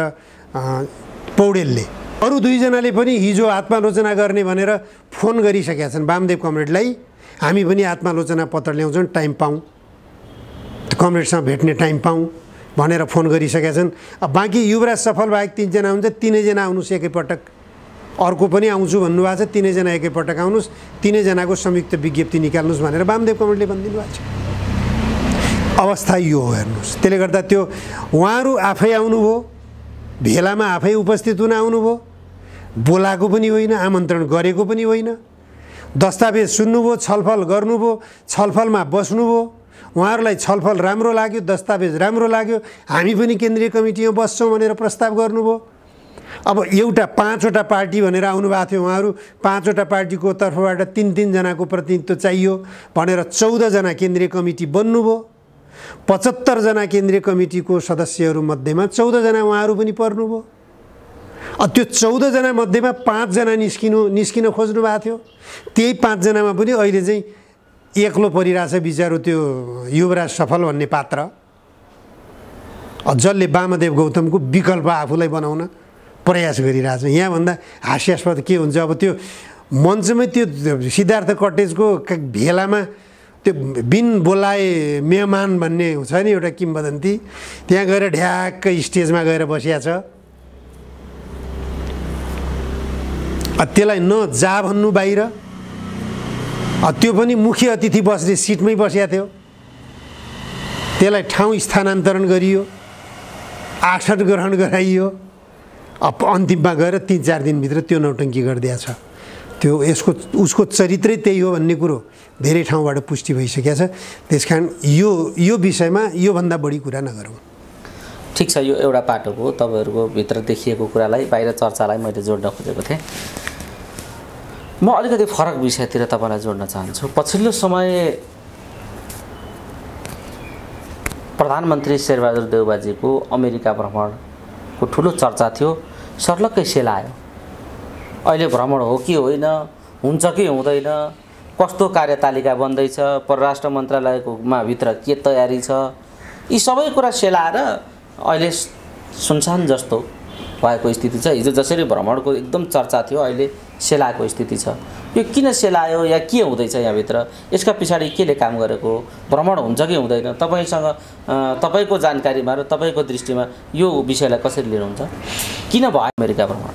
पौडेलले। अरू 2 जनाले पनि हिजो आत्मालोचना गर्ने भनेर फोन गरिसकेका छन् वामदेव कमरेडलाई, हामी पनि आत्मालोचना पत्र ल्याउँछौँ, टाइम पाऊँ, कमरेडसँग भेट्ने टाइम पाऊँ भनेर फोन गरिसकेका छन्। अब बाँकी युवराज सफल बाहेक 3 जना हुन्छ, 3 जना आउनुहोस् एकैपटक, अर्को पनि आउँछु भन्नुभएको छ, 3 जना एकैपटक आउनुहोस्, 3 जनाको संयुक्त विज्ञप्ति निकाल्नुहोस् भनेर वामदेव कमरेडले भनिदिनु भएको छ। अवस्था यो हो, हेर्नुहोस्। त्यसले गर्दा त्यो उहाँहरू आफै आउनुभयो, भेलामा आफै उपस्थित हुन आउनुभयो, बोलाएको पनि होइन, आमन्त्रण गरेको पनि होइन, दस्तावेज सुन्नुभयो, छलफल गर्नुभयो, छलफलमा बस्नुभयो, उहाँहरूलाई छलफल राम्रो लाग्यो, दस्तावेज राम्रो लाग्यो, हामी पनि केन्द्रीय कमिटीमा बस्छौँ भनेर प्रस्ताव गर्नुभयो। अब एउटा 5वटा पार्टी भनेर आउनुभएको थियो उहाँहरू, 5वटा पार्टीको तर्फबाट 3-3 जनाको प्रतिनिधित्व चाहियो भनेर 14 जना केन्द्रीय कमिटी बन्नुभयो। 75 जना केन्द्रीय कमिटीको सदस्यहरू मध्येमा 14 जना उहाँहरू पनि पर्नुभयो। त्यो 14 जना मध्येमा 5 जना निस्किन खोज्नु भएको थियो। त्यही 5 जनामा पनि अहिले चाहिँ एक्लो परिरहेछ बिचारो त्यो युवराज सफल भन्ने पात्र, जसले वामदेव गौतमको विकल्प आफूलाई बनाउन प्रयास गरिरहेछ। यहाँभन्दा हास्यास्पद के हुन्छ? अब त्यो मञ्चमै त्यो सिद्धार्थ कटेजको भेलामा त्यो बिन बोलाए मेहमान भन्ने छ नि एउटा किम्बदन्ती, त्यहाँ गएर ढ्याक्क स्टेजमा गएर बसिया छ। त्यसलाई न जा भन्नु बाहिर, त्यो पनि मुख्य अतिथि बस्ने सिटमै बसिया थियो, त्यसलाई ठाउँ स्थानान्तरण गरियो, आसन ग्रहण गराइयो। अब अन्तिममा गएर 3-4 दिनभित्र त्यो नौटङ्की गरिदिया छ। त्यो उसको चरित्रै त्यही हो भन्ने कुरो धेरै ठाउँबाट पुष्टि भइसकेको छ। त्यसकारण यो विषयमा योभन्दा बढी कुरा नगरौँ। ठिक छ, यो एउटा पाटो हो। तपाईँहरूको भित्र देखिएको कुरालाई, बाहिर चर्चालाई मैले जोड्न खोजेको थिएँ। म अलिकति फरक विषयतिर तपाईँलाई जोड्न चाहन्छु। पछिल्लो समय प्रधानमन्त्री शेरबहादुर देउवाजीको अमेरिका भ्रमणको ठुलो चर्चा थियो, सर्लक्कै सेलायो। अहिले भ्रमण हो कि होइन, हुन्छ कि हुँदैन, कस्तो कार्यतालिका बन्दैछ, परराष्ट्र मन्त्रालयकोमा भित्र के तयारी छ, यी सबै कुरा सेलाएर अहिले सुनसान जस्तो भएको स्थिति छ। हिजो जसरी भ्रमणको एकदम चर्चा थियो, अहिले सेलाएको स्थिति छ। यो किन सेलायो या के हुँदैछ यहाँभित्र? यसका पछाडि केले काम गरेको? भ्रमण हुन्छ कि हुँदैन? तपाईँसँग तपाईँको जानकारीमा र तपाईँको दृष्टिमा यो विषयलाई कसरी लिनुहुन्छ? किन भयो अमेरिका भ्रमण,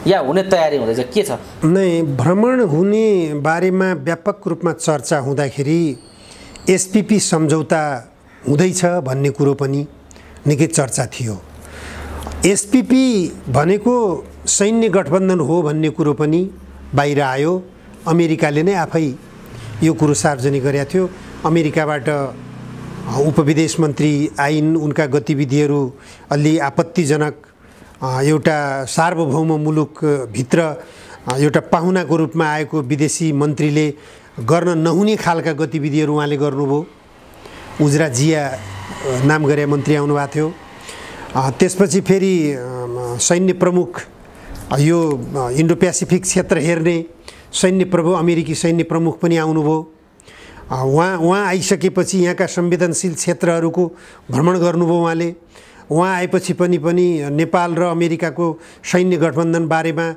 या हुने तयारी हुँदैछ, के छ? नै भ्रमण हुने बारेमा व्यापक रूपमा चर्चा हुँदाखेरि एसपीपी सम्झौता हुँदैछ भन्ने कुरो पनि निकै चर्चा थियो। एसपीपी भनेको सैन्य गठबन्धन हो भन्ने कुरो पनि बाहिर आयो। अमेरिकाले नै आफै यो कुरो सार्वजनिक गरेको थियो। अमेरिकाबाट उपविदेश मन्त्री आइन्, उनका गतिविधिहरू अलि आपत्तिजनक, एउटा सार्वभौम मुलुकभित्र एउटा पाहुनाको रूपमा आएको विदेशी मन्त्रीले गर्न नहुने खालका गतिविधिहरू उहाँले गर्नुभयो। उजरा जिया नाम गरे मन्त्री आउनुभएको थियो। त्यसपछि फेरि सैन्य प्रमुख, यो इन्डो पेसिफिक क्षेत्र हेर्ने सैन्य प्रमुख, अमेरिकी सैन्य प्रमुख पनि आउनुभयो। उहाँ आइसकेपछि यहाँका संवेदनशील क्षेत्रहरूको भ्रमण गर्नुभयो उहाँले। उहाँ आएपछि पनि नेपाल र अमेरिकाको सैन्य गठबन्धन बारेमा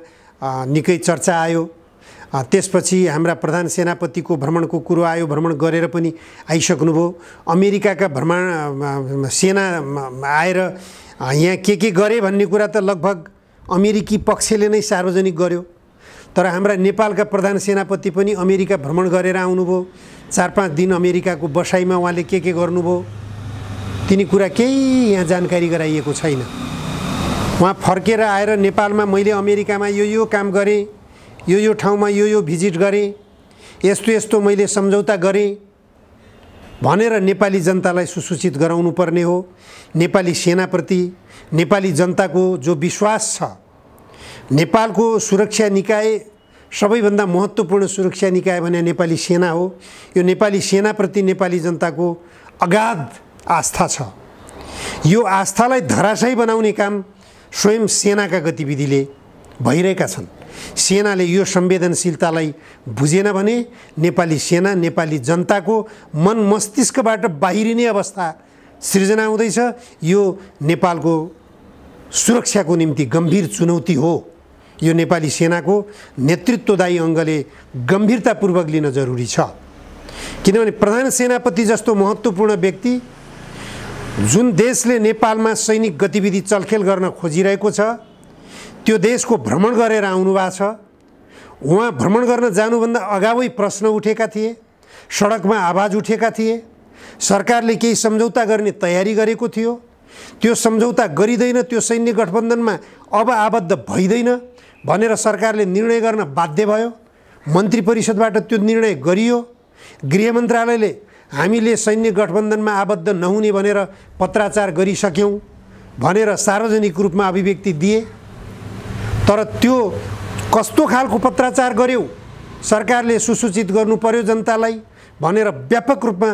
निकै चर्चा आयो। त्यसपछि हाम्रा प्रधान सेनापतिको भ्रमणको कुरो आयो, भ्रमण गरेर पनि आइसक्नुभयो। अमेरिकाका सेना आएर यहाँ के गरे भन्ने कुरा त लगभग अमेरिकी पक्षले नै सार्वजनिक गर्यो। तर हाम्रा नेपालका प्रधान सेनापति पनि अमेरिका भ्रमण गरेर आउनुभयो। 4-5 दिन अमेरिकाको बसाइमा उहाँले के गर्नुभयो तिनी कुरा केही यहाँ जानकारी गराइएको छैन। उहाँ फर्केर आएर नेपालमा मैले अमेरिकामा यो काम गरेँ, यो ठाउँमा यो भिजिट गरेँ, यस्तो मैले सम्झौता गरेँ भनेर नेपाली जनतालाई सुसूचित गराउनु पर्ने हो। नेपाली सेनाप्रति नेपाली जनताको जो विश्वास छ, नेपालको सुरक्षा निकाय सबैभन्दा महत्त्वपूर्ण सुरक्षा निकाय भने नेपाली सेना हो। यो नेपाली सेनाप्रति नेपाली जनताको अगाध आस्था छ। यो आस्थालाई धराशायी बनाउने काम स्वयं सेनाका गतिविधिले भइरहेका छन्। सेनाले यो संवेदनशीलतालाई बुझेन भने नेपाली सेना नेपाली जनताको मन मस्तिष्कबाट बाहिरिने अवस्था सृजना हुँदैछ। यो नेपालको सुरक्षाको निम्ति गम्भीर चुनौती हो। यो नेपाली सेनाको नेतृत्वदायी अङ्गले गम्भीरतापूर्वक लिन जरुरी छ। किनभने प्रधान सेनापति जस्तो महत्त्वपूर्ण व्यक्ति जुन देशले नेपालमा सैनिक गतिविधि चलखेल गर्न खोजिरहेको छ, त्यो देशको भ्रमण गरेर आउनुभएको छ। उहाँ भ्रमण गर्न जानुभन्दा अगावै प्रश्न उठेका थिए, सडकमा आवाज उठेका थिए। सरकारले केही सम्झौता गर्ने तयारी गरेको थियो, त्यो सम्झौता गरिँदैन, त्यो सैन्य गठबन्धनमा अब आबद्ध भइँदैन भनेर सरकारले निर्णय गर्न बाध्य भयो। मन्त्री परिषदबाट त्यो निर्णय गरियो। गृह मन्त्रालयले हामीले सैन्य गठबन्धनमा आबद्ध नहुने भनेर पत्राचार गरिसक्यौँ भनेर सार्वजनिक रूपमा अभिव्यक्ति दिए। तर त्यो कस्तो खालको पत्राचार गर्यो, सरकारले सुसूचित गर्नु पर्यो जनतालाई भनेर व्यापक रूपमा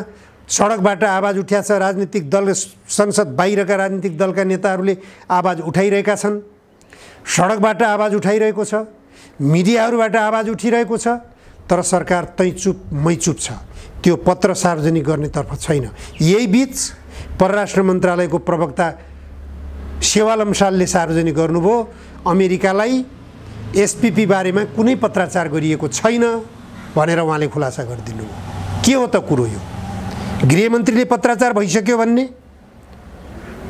सडकबाट आवाज उठ्याछ। राजनीतिक दल, संसद बाहिरका राजनीतिक दलका नेताहरूले आवाज उठाइरहेका छन्, सडकबाट आवाज उठाइरहेको छ, मिडियाहरूबाट आवाज उठिरहेको छ। तर सरकार तै चुप मै चुप छ। त्यो पत्र सार्वजनिक गर्नेतर्फ छैन। यही बीच परराष्ट्र मन्त्रालयको प्रवक्ता सेवालम शालले सार्वजनिक गर्नुभयो अमेरिकालाई एसपीपी बारेमा कुनै पत्राचार गरिएको छैन भनेर उहाँले खुलासा गरिदिनु हो। के हो त कुरो यो? गृहमन्त्रीले पत्राचार भइसक्यो भन्ने,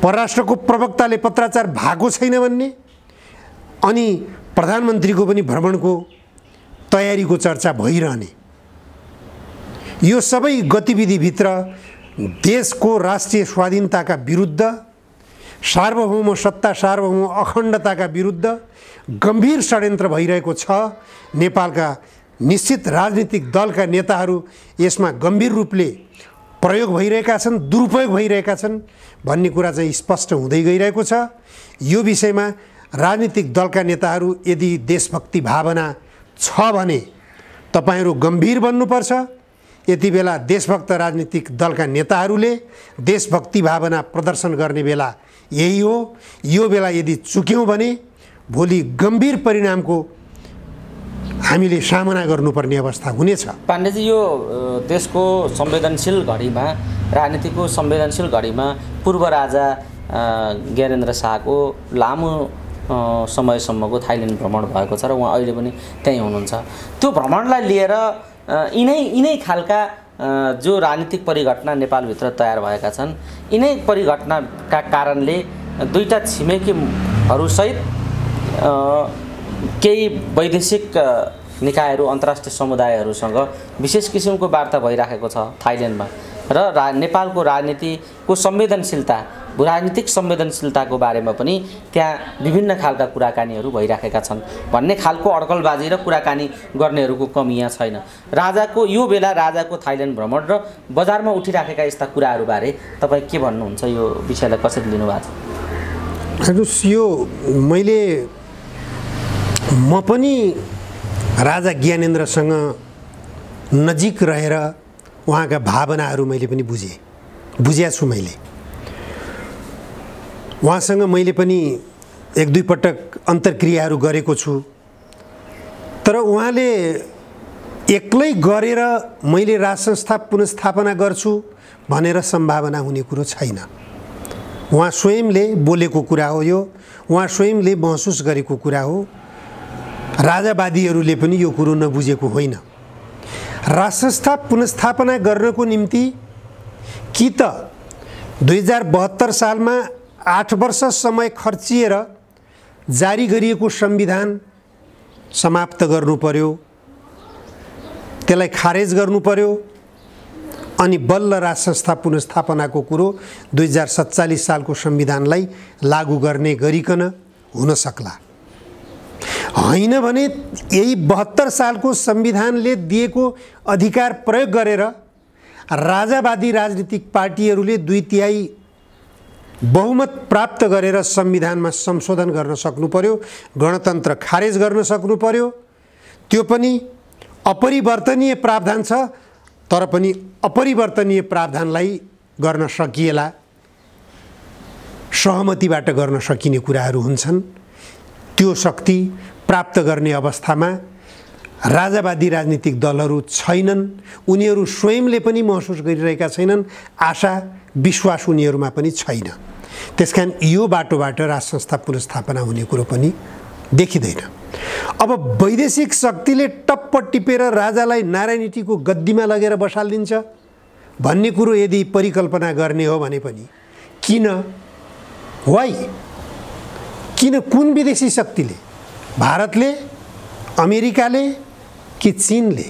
परराष्ट्रको प्रवक्ताले पत्राचार भएको छैन भन्ने, अनि प्रधानमन्त्रीको पनि भ्रमणको तयारीको चर्चा भइरहने। यो सबै गतिविधिभित्र देशको राष्ट्रिय स्वाधीनताका विरुद्ध, सार्वभौम सत्ता, सार्वभौम अखण्डताका विरुद्ध गम्भीर षड्यन्त्र भइरहेको छ। नेपालका निश्चित राजनीतिक दलका नेताहरू यसमा गम्भीर रूपले प्रयोग भइरहेका छन्, दुरुपयोग भइरहेका छन् भन्ने कुरा चाहिँ स्पष्ट हुँदै गइरहेको छ। यो विषयमा राजनीतिक दलका नेताहरू यदि देशभक्ति भावना छ भने तपाईहरू गम्भीर बन्नुपर्छ। यति बेला देशभक्त राजनीतिक दलका नेताहरूले देशभक्ति भावना प्रदर्शन गर्ने बेला यही हो। यो बेला यदि चुक्यौँ भने भोलि गम्भीर परिणामको हामीले सामना गर्नुपर्ने अवस्था हुनेछ। पाण्डेजी, यो देशको संवेदनशील घडीमा, राजनीतिको संवेदनशील घडीमा पूर्व राजा ज्ञानेन्द्र शाहको लामो समयसम्मको थाइल्यान्ड भ्रमण भएको छ र उहाँ अहिले पनि त्यहीँ हुनुहुन्छ। त्यो भ्रमणलाई लिएर यिनै खालका जो राजनीतिक परिघटना नेपालभित्र तयार भएका छन्, यिनै परिघटनाका कारणले दुईटा छिमेकीहरूसहित केही वैदेशिक निकायहरू, अन्तर्राष्ट्रिय समुदायहरूसँग विशेष किसिमको वार्ता भइराखेको छ थाइल्यान्डमा र नेपालको राजनीतिको संवेदनशीलता, राजनीतिक संवेदनशीलताको बारेमा पनि त्यहाँ विभिन्न खालका कुराकानीहरू भइराखेका छन् भन्ने खालको अड्कलबाजी र कुराकानी गर्नेहरूको कमी यहाँ छैन। राजाको यो बेला राजाको थाइल्यान्ड भ्रमण र बजारमा उठिराखेका यस्ता कुराहरूबारे तपाईँ के भन्नुहुन्छ? यो विषयलाई कसरी लिनुभएको छ? हेर्नुहोस्, यो म पनि राजा ज्ञानेन्द्रसँग नजिक रहेर उहाँका भावनाहरू मैले पनि बुझेको छु। मैले उहाँसँग मैले पनि एक दुई पटक अन्तर्क्रियाहरू गरेको छु, तर उहाँले एक्लै गरेर मैले राज संस्था पुनर्स्थापना गर्छु भनेर सम्भावना हुने कुरो छैन। उहाँ स्वयंले बोलेको कुरा हो, यो उहाँ स्वयंले महसुस गरेको कुरा हो। राजावादीहरूले पनि यो कुरो नबुझेको होइन। राज संस्था पुनर्स्थापना गर्नको निम्ति कि त 2072 सालमा 8 वर्ष समय खर्चिएर जारी गरिएको संविधान समाप्त गर्नु पर्यो, त्यसलाई खारेज गर्नु पर्यो, अनि बल्ल राज संस्था पुनर्स्थापनाको कुरो 2047 सालको संविधानलाई लागू गर्ने गरिकन हुन सक्ला। होइन भने यही 72 सालको संविधानले दिएको अधिकार प्रयोग गरेर राजावादी राजनीतिक पार्टीहरूले 2/3 बहुमत प्राप्त गरेर संविधानमा संशोधन गर्न सक्नु पर्यो, गणतन्त्र खारेज गर्न सक्नु पर्यो। त्यो पनि अपरिवर्तनीय प्रावधान छ, तर पनि अपरिवर्तनीय प्रावधानलाई गर्न सकिएला, सहमतिबाट गर्न सकिने कुराहरू हुन्छन्। त्यो शक्ति प्राप्त गर्ने अवस्थामा राजावादी राजनीतिक दलहरू छैनन्। उनीहरू स्वयंले पनि महसुस गरिरहेका छैनन्, आशा विश्वास उनीहरूमा पनि छैन। त्यसकारण यो बाटोबाट राज संस्था पुनर्स्थापना हुने कुरो पनि देखिँदैन। अब वैदेशिक शक्तिले टप्प टिपेर राजालाई नारायणहिटीको गद्दीमा लगेर बसालिदिन्छ भन्ने कुरो यदि परिकल्पना गर्ने हो भने पनि किन, वाइ, किन, कुन विदेशी शक्तिले? भारतले, अमेरिकाले कि चीनले?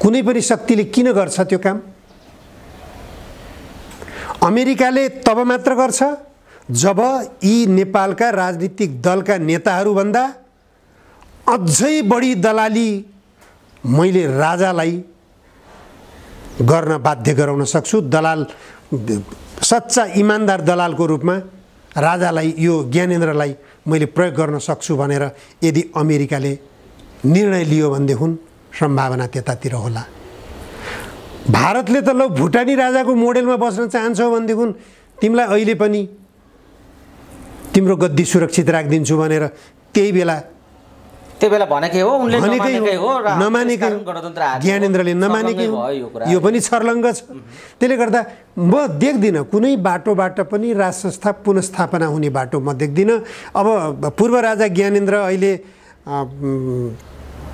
कुनै पनि शक्तिले किन गर्छ त्यो काम? अमेरिकाले तब मात्र गर्छ जब यी नेपालका राजनीतिक दलका नेताहरूभन्दा अझै बढी दलाली मैले राजालाई गर्न बाध्य गराउन सक्छु। दलाल, सच्चा इमान्दार दलालको रूपमा राजालाई, यो ज्ञानेन्द्रलाई मैले प्रयोग गर्न सक्छु भनेर यदि अमेरिकाले निर्णय लियो भनेदेखि सम्भावना त्यतातिर होला। भारतले त ल भुटानी राजाको मोडेलमा बस्न चाहन्छौ भनेदेखि तिमीलाई अहिले पनि तिम्रो गद्दी सुरक्षित राखिदिन्छु भनेर त्यही बेला भनेकै हो, उनले नमानेकै हो, नमानेकै ज्ञानेन्द्रले नमानेकै हो। यो पनि छर्लङ्ग छ। त्यसले गर्दा म देख्दिनँ कुनै बाटोबाट पनि राज संस्था पुनर्स्थापना हुने बाटो म देख्दिनँ। अब पूर्व राजा ज्ञानेन्द्र अहिले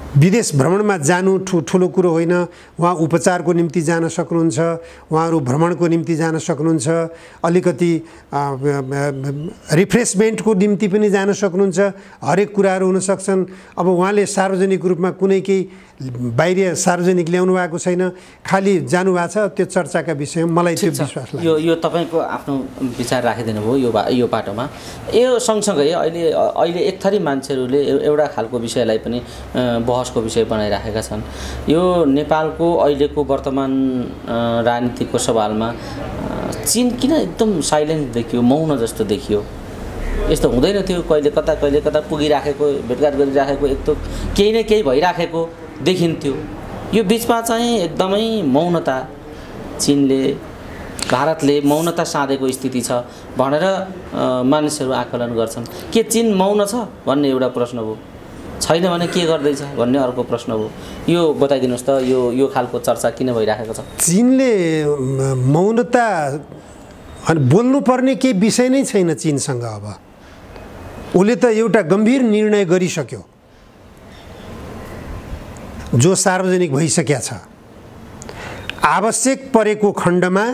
विदेश भ्रमणमा जानु ठुलो कुरो होइन। उहाँ उपचारको निम्ति जान सक्नुहुन्छ, उहाँहरू भ्रमणको निम्ति जान सक्नुहुन्छ, अलिकति रिफ्रेसमेन्टको निम्ति पनि जान सक्नुहुन्छ, हरेक कुराहरू हुन सक्छन्। अब उहाँले सार्वजनिक रूपमा कुनै केही बाहिर सार्वजनिक ल्याउनु भएको छैन, खालि जानुभएको छ। त्यो चर्चाका विषयमा मलाई त्यो विश्वास लाग्छ। यो तपाईँको आफ्नो विचार राखिदिनु भयो यो बाटोमा। यो सँगसँगै अहिले एक थरी मान्छेहरूले एउटा खालको विषयलाई पनि बहसको विषय बनाइराखेका छन्। यो नेपालको अहिलेको वर्तमान राजनीतिको सवालमा चीन किन एकदम साइलेन्ट देखियो, मौन जस्तो देखियो? यस्तो हुँदैन थियो। कहिले कता पुगिराखेको, भेटघाट गरिराखेको, एक त केही न केही भइराखेको देखिन्थ्यो। यो बिचमा चाहिँ एकदमै मौनता, चीनले, भारतले मौनता साधेको स्थिति छ भनेर मानिसहरू आकलन गर्छन्। के चीन मौन छ भन्ने एउटा प्रश्न हो, छैन भने के गर्दैछ भन्ने अर्को प्रश्न हो। यो बताइदिनुहोस् त, यो खालको चर्चा किन भइराखेको छ? चीनले मौनता बोल्नुपर्ने केही विषय नै छैन चीनसँग। अब उसले त एउटा गम्भीर निर्णय गरिसक्यो जो सार्वजनिक भइसकेको छ। आवश्यक परेको खण्डमा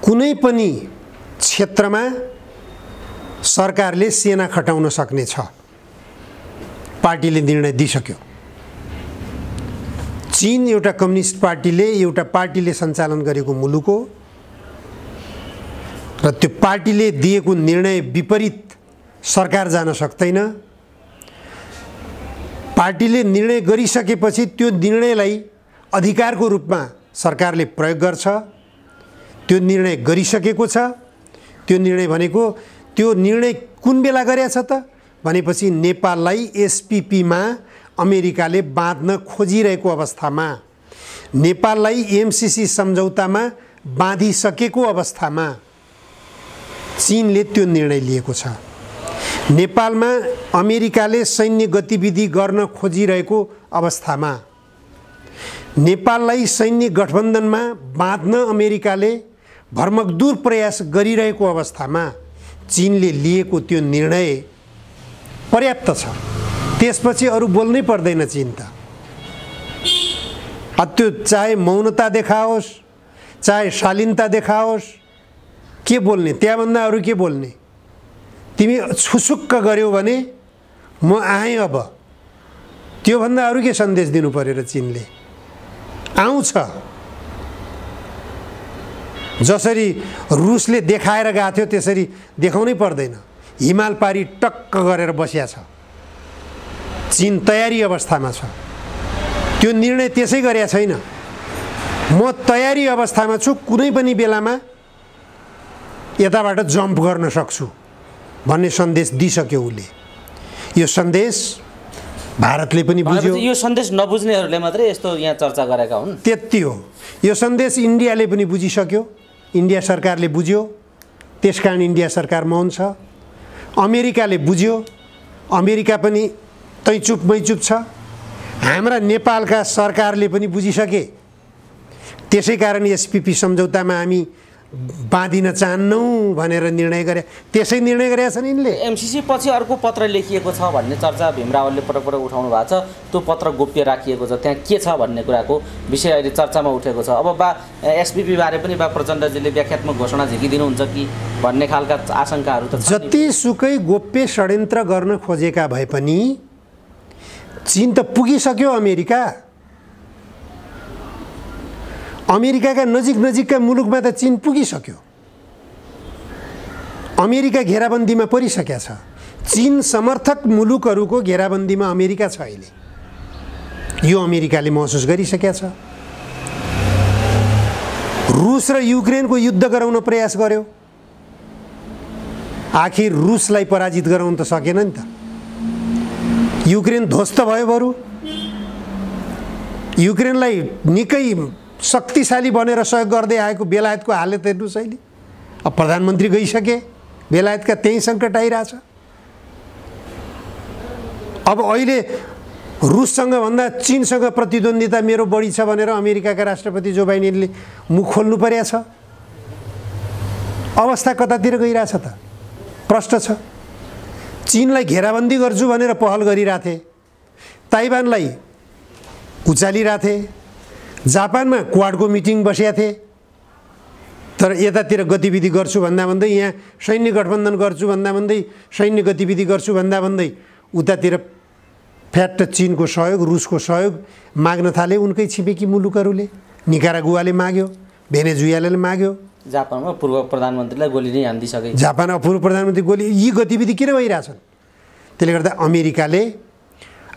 कुनै पनि क्षेत्रमा सरकारले सेना खटाउन सक्ने छ, पार्टीले निर्णय दिइसक्यो। चीन एउटा कम्युनिस्ट पार्टीले सञ्चालन गरेको मुलुक हो र त्यो पार्टीले दिएको निर्णय विपरीत सरकार जान सक्दैन। पार्टीले निर्णय गरिसकेपछि त्यो निर्णयलाई अधिकारको रूपमा सरकारले प्रयोग गर्छ। त्यो निर्णय गरिसकेको छ। त्यो निर्णय भनेको, त्यो निर्णय कुन बेला गरेछ त भनेपछि नेपाललाई एसपीपीमा अमेरिकाले बाँध्न खोजिरहेको अवस्थामा, नेपाललाई एमसीसी सम्झौतामा बाँधिसकेको अवस्थामा चीनले त्यो निर्णय लिएको छ। नेपालमा अमेरिकाले सैन्य गतिविधि गर्न खोजिरहेको अवस्थामा, नेपाललाई सैन्य गठबन्धनमा बाँध्न अमेरिकाले भरमग्दुर प्रयास गरिरहेको अवस्थामा चीनले लिएको त्यो निर्णय पर्याप्त छ। त्यसपछि अरू बोल्नै पर्दैन चीन त। त्यो चाहे मौनता देखाओस्, चाहे शालीनता देखाओस्, के बोल्ने? त्यहाँभन्दा अरू के बोल्ने? तिमी छुसुक्क गर्यौ भने म आएँ अब, त्योभन्दा अरू के सन्देश दिनु पर्यो र चीनले? आउँछ जसरी रुसले देखाएर गएको थियो त्यसरी देखाउनै पर्दैन। हिमाल पारी टक्क गरेर बसिया छ। चीन तयारी अवस्थामा छ। त्यो निर्णय त्यसै गरेका छैन। म तयारी अवस्थामा छु, कुनै पनि बेलामा यताबाट जम्प गर्न सक्छु भन्ने सन्देश दिइसक्यो उसले। यो सन्देश भारतले पनि बुझ्यो। यो सन्देश नबुझ्नेहरूले मात्रै यस्तो यहाँ चर्चा गरेका हुन्, त्यति हो। यो सन्देश इन्डियाले पनि बुझिसक्यो, इन्डिया सरकारले बुझ्यो, त्यसकारण इन्डिया सरकार मौन छ। अमेरिकाले बुझ्यो, अमेरिका पनि तै चुप मै चुप छ। हाम्रा नेपालका सरकारले पनि बुझिसके। त्यसै कारण एसपीपी सम्झौतामा हामी बाँधिन चाहन्नौँ भनेर निर्णय गरे। त्यसै निर्णय गरेका छन् यिनले। एमसीसी पछि अर्को पत्र लेखिएको छ भन्ने चर्चा भीम रावलले पटक पटक उठाउनु भएको छ। त्यो पत्र गोप्य राखिएको छ, त्यहाँ के छ भन्ने कुराको विषय अहिले चर्चामा उठेको छ। अब एसपीपी बारे पनि प्रचण्डजीले व्याख्यात्मक घोषणा झिकिदिनुहुन्छ कि भन्ने खालका आशंकाहरू त छन्। जतिसुकै गोप्य षड्यन्त्र गर्न खोजेका भए पनि चीन त पुगिसक्यो। अमेरिकाका नजिकका मुलुकमा त चीन पुगिसक्यो। अमेरिका घेराबन्दीमा परिसकेका छ। चीन समर्थक मुलुकहरूको घेराबन्दीमा अमेरिका छ अहिले। यो अमेरिकाले महसुस गरिसकेका छ। रुस र युक्रेनको युद्ध गराउन प्रयास गर्यो। आखिर रुसलाई पराजित गराउन त सकेन नि त। युक्रेन ध्वस्त भयो। बरु युक्रेनलाई निकै शक्तिशाली बनेर सहयोग गर्दै आएको बेलायतको हालत हेर्नुहोस् अहिले। अब प्रधानमन्त्री गइसके, बेलायतका त्यही सङ्कट आइरहेछ। अब अहिले रुससँग भन्दा चीनसँग प्रतिद्वन्दिता मेरो बढी छ भनेर अमेरिकाका राष्ट्रपति जो बाइडेनले मुख खोल्नु परेको छ। अवस्था कतातिर गइरहेछ त प्रश्न छ। चीनलाई घेराबन्दी गर्छु भनेर पहल गरिरहेथे, ताइवानलाई उचालिरहेथे, जापानमा क्वाडको मिटिङ बसेका थिए। तर यतातिर गतिविधि गर्छु भन्दा भन्दै, यहाँ सैन्य गठबन्धन गर्छु भन्दा भन्दै, सैन्य गतिविधि गर्छु भन्दा भन्दै उतातिर फ्याट चीनको सहयोग, रुसको सहयोग माग्न थाले उनकै छिमेकी मुलुकहरूले। निकारागुवाले माग्यो, भेनेजुएलाले माग्यो, जापानमा पूर्व प्रधानमन्त्रीलाई गोली नै हानिदिसके। जापानमा पूर्व प्रधानमन्त्री गोली। यी गतिविधि किन भइरहेछन्? त्यसले गर्दा अमेरिकाले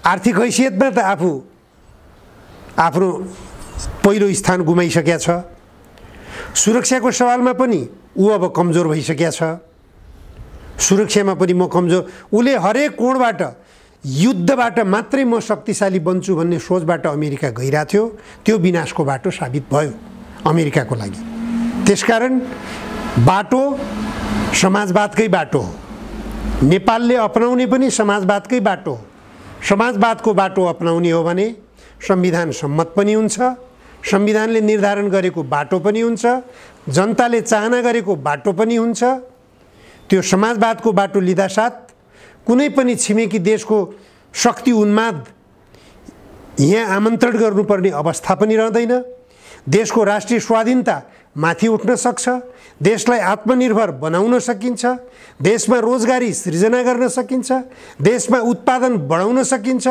आर्थिक हैसियतमा त आफ्नो पहिलो स्थान गुमाइसकेका छ। सुरक्षाको सवालमा पनि ऊ अब कमजोर भइसकेका छ। सुरक्षामा पनि म कमजोर। उसले हरेक कोणबाट युद्धबाट मात्रै म शक्तिशाली बन्छु भन्ने सोचबाट अमेरिका गइरहेको थियो। त्यो विनाशको बाटो साबित भयो अमेरिकाको लागि। त्यसकारण बाटो समाजवादकै बाटो हो। नेपालले अपनाउने पनि समाजवादकै बाटो हो। समाजवादको बाटो अपनाउने हो भने संविधान सम्मत पनि हुन्छ, संविधानले निर्धारण गरेको बाटो पनि हुन्छ, जनताले चाहना गरेको बाटो पनि हुन्छ। त्यो समाजवादको बाटो लिँदा साथ कुनै पनि छिमेकी देशको शक्ति उन्माद यहाँ आमन्त्रण गर्नुपर्ने अवस्था पनि रहँदैन। देशको राष्ट्रिय स्वाधीनता माथि उठ्न सक्छ। देशलाई आत्मनिर्भर बनाउन सकिन्छ। देशमा रोजगारी सृजना गर्न सकिन्छ। देशमा उत्पादन बढाउन सकिन्छ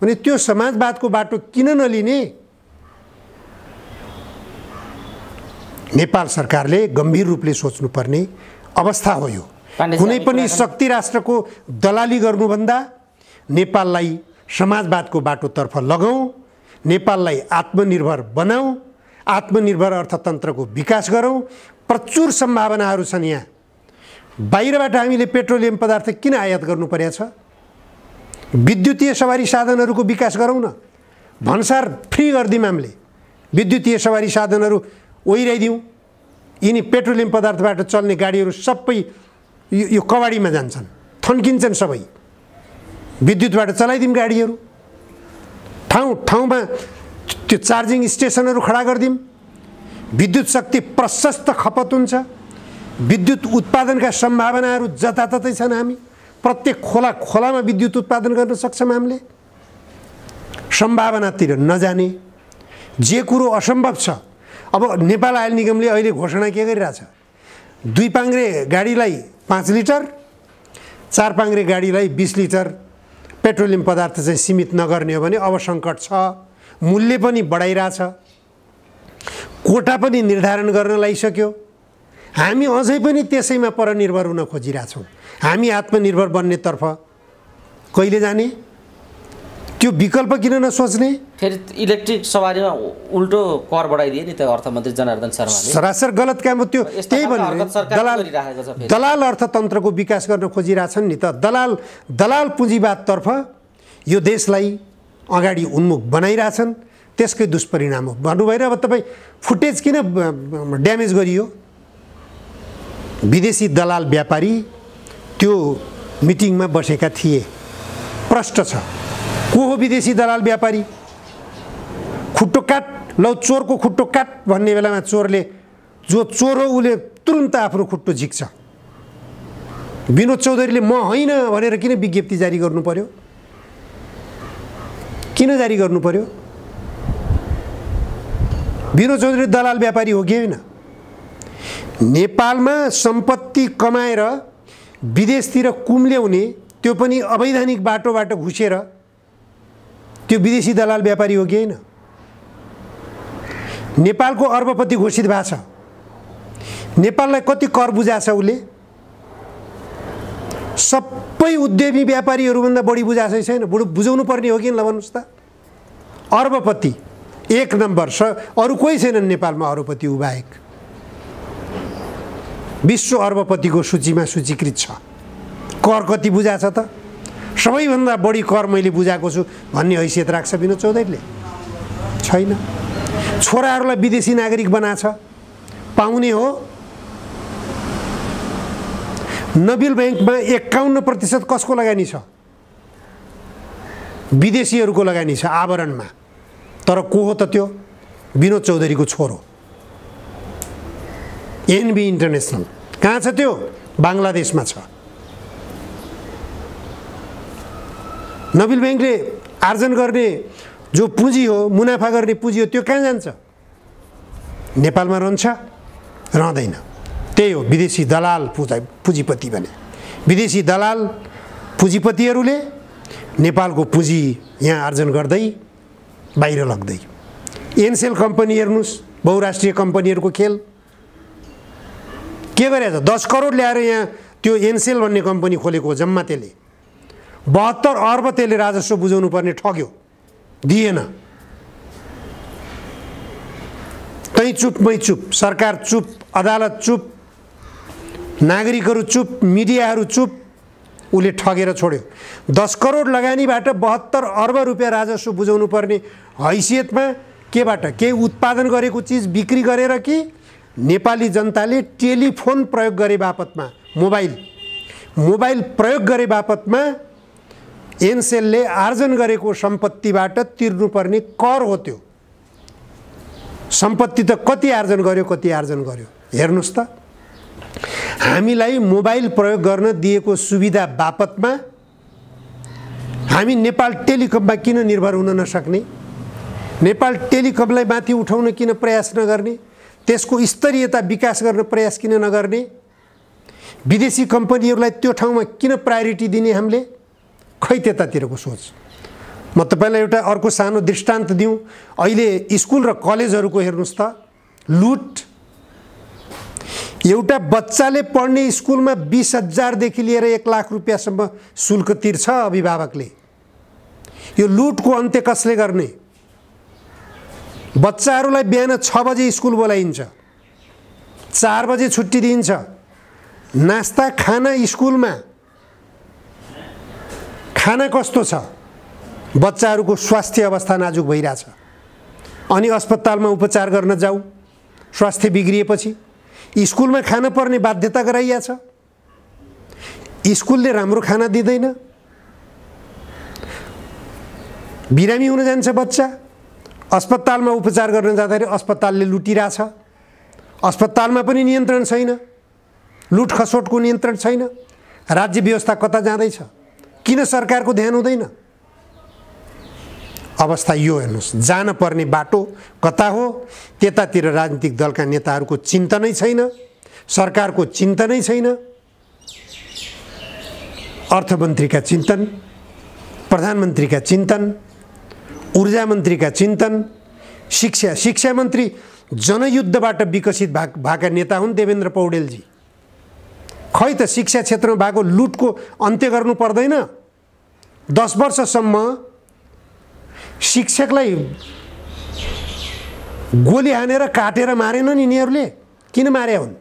भने त्यो समाजवादको बाटो किन नलिने? नेपाल सरकारले गम्भीर रूपले सोच्नुपर्ने अवस्था हो यो। कुनै पनि शक्ति राष्ट्रको दलाली गर्नुभन्दा नेपाललाई समाजवादको बाटोतर्फ लगाउँ, नेपाललाई आत्मनिर्भर बनाऊ, आत्मनिर्भर अर्थतन्त्रको विकास गरौँ। प्रचुर सम्भावनाहरू छन् यहाँ। बाहिरबाट हामीले पेट्रोलियम पदार्थ किन आयात गर्नु परेको छ? विद्युतीय सवारी साधनहरूको विकास गरौँ न, भन्सार फ्री गरिदिउँ हामीले, विद्युतीय सवारी साधनहरू ओइराइदिउँ। यिनी पेट्रोलियम पदार्थबाट चल्ने गाडीहरू सबै यो कबाडीमा जान्छन्, थन्किन्छन् सबै, विद्युतबाट चलाइदिउँ गाडीहरू। ठाउँ ठाउँमा त्यो चार्जिङ स्टेसनहरू खडा गरिदिउँ। विद्युत शक्ति प्रशस्त खपत हुन्छ, विद्युत उत्पादनका सम्भावनाहरू जताततै छन्। हामी प्रत्येक खोलामा विद्युत उत्पादन गर्न सक्छौँ। हामीले सम्भावनातिर नजाने, जे कुरो असम्भव छ। अब नेपाल आयल निगमले अहिले घोषणा के गरिरहेछ, 2 पाङ्ग्रे गाडीलाई 5 लिटर, 4 पाङ्ग्रे गाडीलाई 20 लिटर पेट्रोलियम पदार्थ चाहिँ सीमित नगर्ने हो भने अब सङ्कट छ। मूल्य पनि बढाइरहेछ, कोटा पनि निर्धारण गर्न लागिसक्यो। हामी अझै पनि त्यसैमा परनिर्भर हुन खोजिरहेछौँ। हामी आत्मनिर्भर बन्नेतर्फ कहिले जाने, त्यो विकल्प किन नसोच्ने? फेरि इलेक्ट्रिक सवारीमा उल्टो कर बढाइदिए नि त अर्थमन्त्री जनार्दन शर्माले। सरासर गलत काम हो त्यो। त्यही भने दलाल अर्थतन्त्रको विकास गर्न खोजिरहेछन् नि त। दलाल पुँजीवादतर्फ यो देशलाई अगाडि उन्मुख बनाइरहेछन्, त्यसकै दुष्परिणाम हो। भन्नुभएर अब तपाईँ फुटेज किन ड्यामेज गरियो? विदेशी दलाल व्यापारी त्यो मिटिङमा बसेका थिए, प्रष्ट छ। को हो विदेशी दलाल व्यापारी? खुट्टो काट, लौ चोरको खुट्टो काट भन्ने बेलामा चोरले, जो चोर हो उसले तुरुन्त आफ्नो खुट्टो झिक्छ। विनोद चौधरीले म होइन भनेर किन विज्ञप्ति जारी गर्नु पर्यो? किन जारी गर्नु पर्यो? विनोद चौधरी दलाल व्यापारी हो कि होइन? नेपालमा सम्पत्ति कमाएर विदेशतिर कुम्ल्याउने, त्यो पनि अवैधानिक बाटोबाट घुसेर, त्यो विदेशी दलाल व्यापारी हो कि होइन? नेपालको अर्बपति घोषित भएको छ। नेपाललाई कति कर बुझाछ उसले? सबै उद्यमी व्यापारीहरूभन्दा बढी बुझाएकै छैन। बरु बुझाउनु पर्ने हो कि ल भन्नुहोस् त। अर्बपति 1 नम्बर, अरू कोही छैनन् नेपालमा अर्बपति उबाहेक। विश्व अर्बपतिको सूचीमा सूचीकृत छ। कर कति बुझाछ त? सबैभन्दा बढी कर मैले बुझाएको छु भन्ने हैसियत राख्छ विनोद चौधरीले? छैन। छोराहरूलाई विदेशी नागरिक बनाछ, पाउने हो। नोबेल ब्याङ्कमा 51% कसको लगानी छ? विदेशीहरूको लगानी छ आवरणमा। तर को हो त त्यो? विनोद चौधरीको छोरो। एनबी इन्टरनेसनल कहाँ छ त्यो? बाङ्लादेशमा छ। नोबेल ब्याङ्कले आर्जन गर्ने जो पुँजी हो, मुनाफा गर्ने पुँजी हो, त्यो कहाँ जान्छ? नेपालमा रहन्छ? रहँदैन। त्यही हो विदेशी दलाल पुँजीपति भने। विदेशी दलाल पुँजीपतिहरूले नेपालको पुँजी यहाँ आर्जन गर्दै बाहिर लग्दै। एनसेल कम्पनी हेर्नुहोस्, बहुराष्ट्रिय कम्पनीहरूको खेल के गरेछ? 10 करोड ल्याएर यहाँ त्यो एनसेल भन्ने कम्पनी खोलेको हो जम्मा। त्यसले 72 अर्ब त्यसले राजस्व बुझाउनु पर्ने ठग्यो, दिएन। तै चुप मै चुप, सरकार चुप, अदालत चुप, नागरिकहरू चुप, मिडियाहरू चुप। उसले ठगेर छोड्यो। 10 करोड लगानीबाट 72 अर्ब रुपियाँ राजस्व बुझाउनु पर्ने हैसियतमा केबाट? केही उत्पादन गरेको चिज बिक्री गरेर कि नेपाली जनताले टेलिफोन प्रयोग गरे बापतमा, मोबाइल प्रयोग गरे बापतमा एनसेलले आर्जन गरेको सम्पत्तिबाट तिर्नुपर्ने कर हो त्यो। सम्पत्ति त कति आर्जन गर्यो, कति आर्जन गर्यो हेर्नुहोस् त। हामीलाई मोबाइल प्रयोग गर्न दिएको सुविधा बापतमा हामी नेपाल टेलिकममा किन निर्भर हुन नसक्ने? नेपाल टेलिकमलाई माथि उठाउन किन प्रयास नगर्ने? त्यसको स्तरीयता विकास गर्न प्रयास किन नगर्ने? विदेशी कम्पनीहरूलाई त्यो ठाउँमा किन प्रायोरिटी दिने हामीले? खै त्यतातिरको सोच। म तपाईँलाई एउटा अर्को सानो दृष्टान्त दिउँ। अहिले स्कुल र कलेजहरूको हेर्नुहोस् त, लुट। एउटा बच्चाले पढ्ने स्कुलमा 20,000 देखि लिएर 1 लाख रुपियाँसम्म शुल्क तिर्छ अभिभावकले। यो लुटको अन्त्य कसले गर्ने? बच्चाहरूलाई बिहान 6 बजे स्कुल बोलाइन्छ, 4 बजे छुट्टी दिइन्छ। नास्ता खाना स्कुलमा, खाना कस्तो छ, बच्चाहरूको स्वास्थ्य अवस्था नाजुक भइरहेछ, अनि अस्पतालमा उपचार गर्न जाऊ, स्वास्थ्य बिग्रिएपछि स्कुलमा खान पर्ने बाध्यता गराइया छ, स्कुलले राम्रो खाना दिँदैन, बिरामी हुन जान्छ बच्चा, अस्पतालमा उपचार गर्न जाँदाखेरि अस्पतालले लुटिरहेछ, अस्पतालमा पनि नियन्त्रण छैन, लुट खसोटको नियन्त्रण छैन, राज्य व्यवस्था कता जाँदैछ, किन सरकारको ध्यान हुँदैन? अवस्था यो हेर्नुहोस्, जान पर्ने बाटो कता हो त्यतातिर राजनीतिक दलका नेताहरूको चिन्तनै छैन, सरकारको चिन्तनै छैन, अर्थमन्त्रीका चिन्तन, प्रधानमन्त्रीका चिन्तन, ऊर्जा मन्त्रीका चिन्तन, शिक्षा मन्त्री जनयुद्धबाट विकसित भएका नेता हुन् देवेन्द्र पौडेलजी। खै त शिक्षा क्षेत्रमा भएको लुटको अन्त्य गर्नु पर्दैन? 10 वर्षसम्म शिक्षकलाई गोली हानेर काटेर मारेन नि यिनीहरूले, किन मारे हुन्?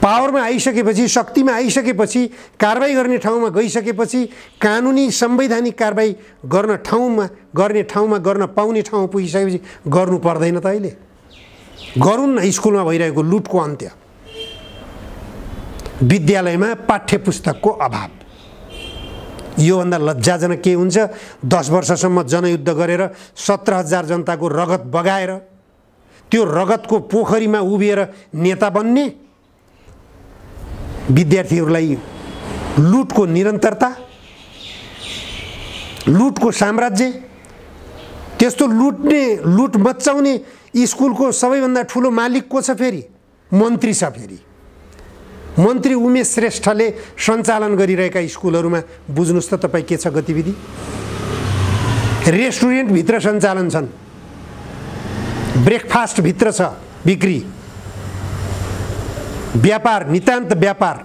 पावरमा आइसकेपछि, शक्तिमा आइसकेपछि, कारबाही गर्ने ठाउँमा गइसकेपछि, कानुनी संवैधानिक कारबाही गर्ने ठाउँमा गर्न पाउने ठाउँ पुगिसकेपछि गर्नु पर्दैन त? अहिले गरून् न स्कुलमा भइरहेको लुटको अन्त्य, विद्यालयमा पाठ्यपुस्तकको अभाव। योभन्दा लज्जाजनक के हुन्छ? 10 वर्षसम्म जनयुद्ध गरेर 17,000 जनताको रगत बगाएर त्यो रगतको पोखरीमा उभिएर नेता बन्ने, विद्यार्थीहरूलाई लुटको निरन्तरता, लुटको साम्राज्य, त्यस्तो लुट मचाउने स्कुलको सबैभन्दा ठुलो मालिक को छ? फेरि मन्त्री छ। फेरि मन्त्री उमेश श्रेष्ठले सञ्चालन गरिरहेका स्कुलहरूमा बुझ्नुहोस् त तपाईँ के छ गतिविधि? रेस्टुरेन्टभित्र सञ्चालन छन्, ब्रेकफास्टभित्र छ बिक्री, व्यापार, नितान्त व्यापार।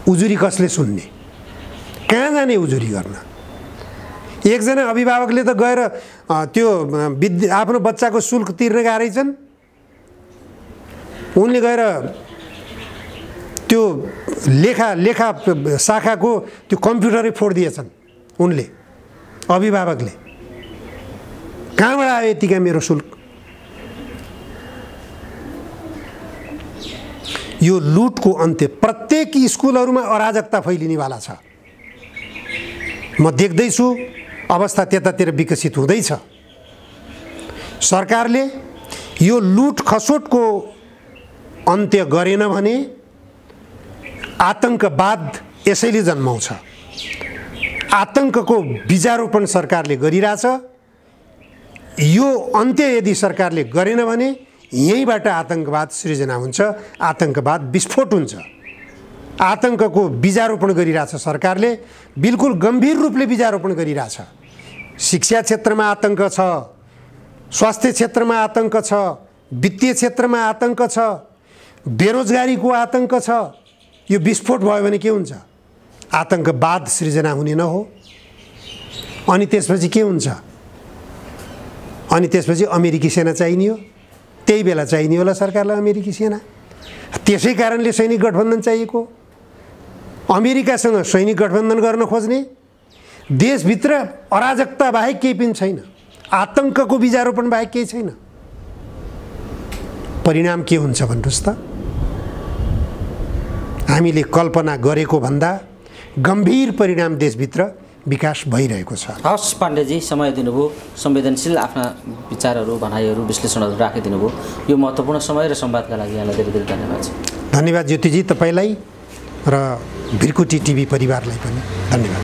उजुरी कसले सुन्ने? कहाँ जाने उजुरी गर्न? एकजना अभिभावकले त गएर त्यो आफ्नो बच्चाको शुल्क तिर्न गएरै छन्, उनले गएर त्यो लेखा शाखाको त्यो कम्प्युटरै फोडिदिएछन् उनले, अभिभावकले। कहाँबाट आयो यतिका मेरो शुल्क? यो लुटको अन्त्य, प्रत्येक स्कुलहरूमा अराजकता फैलिनेवाला छ। म देख्दैछु अवस्था त्यतातिर विकसित हुँदैछ। सरकारले यो लुट खसोटको अन्त्य गरेन भने आतंकवाद यसैले जन्माउँछ। आतंकको बीजारोपण सरकारले गरिरहेछ। यो अन्त्य यदि सरकारले गरेन भने यहीँबाट आतंकवाद सृजना हुन्छ, आतंकवाद विस्फोट हुन्छ। आतंकको बीजारोपण गरिरहेछ सरकारले, बिल्कुल गम्भीर रूपले बीजारोपण गरिरहेछ। शिक्षा क्षेत्रमा आतंक छ, स्वास्थ्य क्षेत्रमा आतंक छ, वित्तीय क्षेत्रमा आतंक छ, बेरोजगारीको आतंक छ। यो विस्फोट भयो भने के हुन्छ? आतंकवाद सृजना हुने न हो? अनि त्यसपछि के हुन्छ? अनि त्यसपछि अमेरिकी सेना चाहिने हो। त्यही बेला चाहिने होला सरकारलाई अमेरिकी सेना। त्यसै कारणले सैनिक गठबन्धन चाहिएको। अमेरिकासँग सैनिक गठबन्धन गर्न खोज्ने, देशभित्र अराजकता बाहेक केही पनि छैन, आतंकको बीजारोपण बाहेक केही छैन। परिणाम के हुन्छ भन्नुहोस् त? हामीले कल्पना गरेको भन्दा गम्भीर परिणाम देशभित्र विकास भइरहेको छ। हस् पाण्डेजी, समय दिनुभयो, संवेदनशील आफ्ना विचारहरू, भनाइहरू, विश्लेषणहरू राखिदिनु भयो। यो महत्त्वपूर्ण समय र संवादका लागि यहाँलाई धेरै धेरै धन्यवाद छ। धन्यवाद ज्योतिजी, तपाईँलाई र भिरकुटी टिभी परिवारलाई पनि धन्यवाद।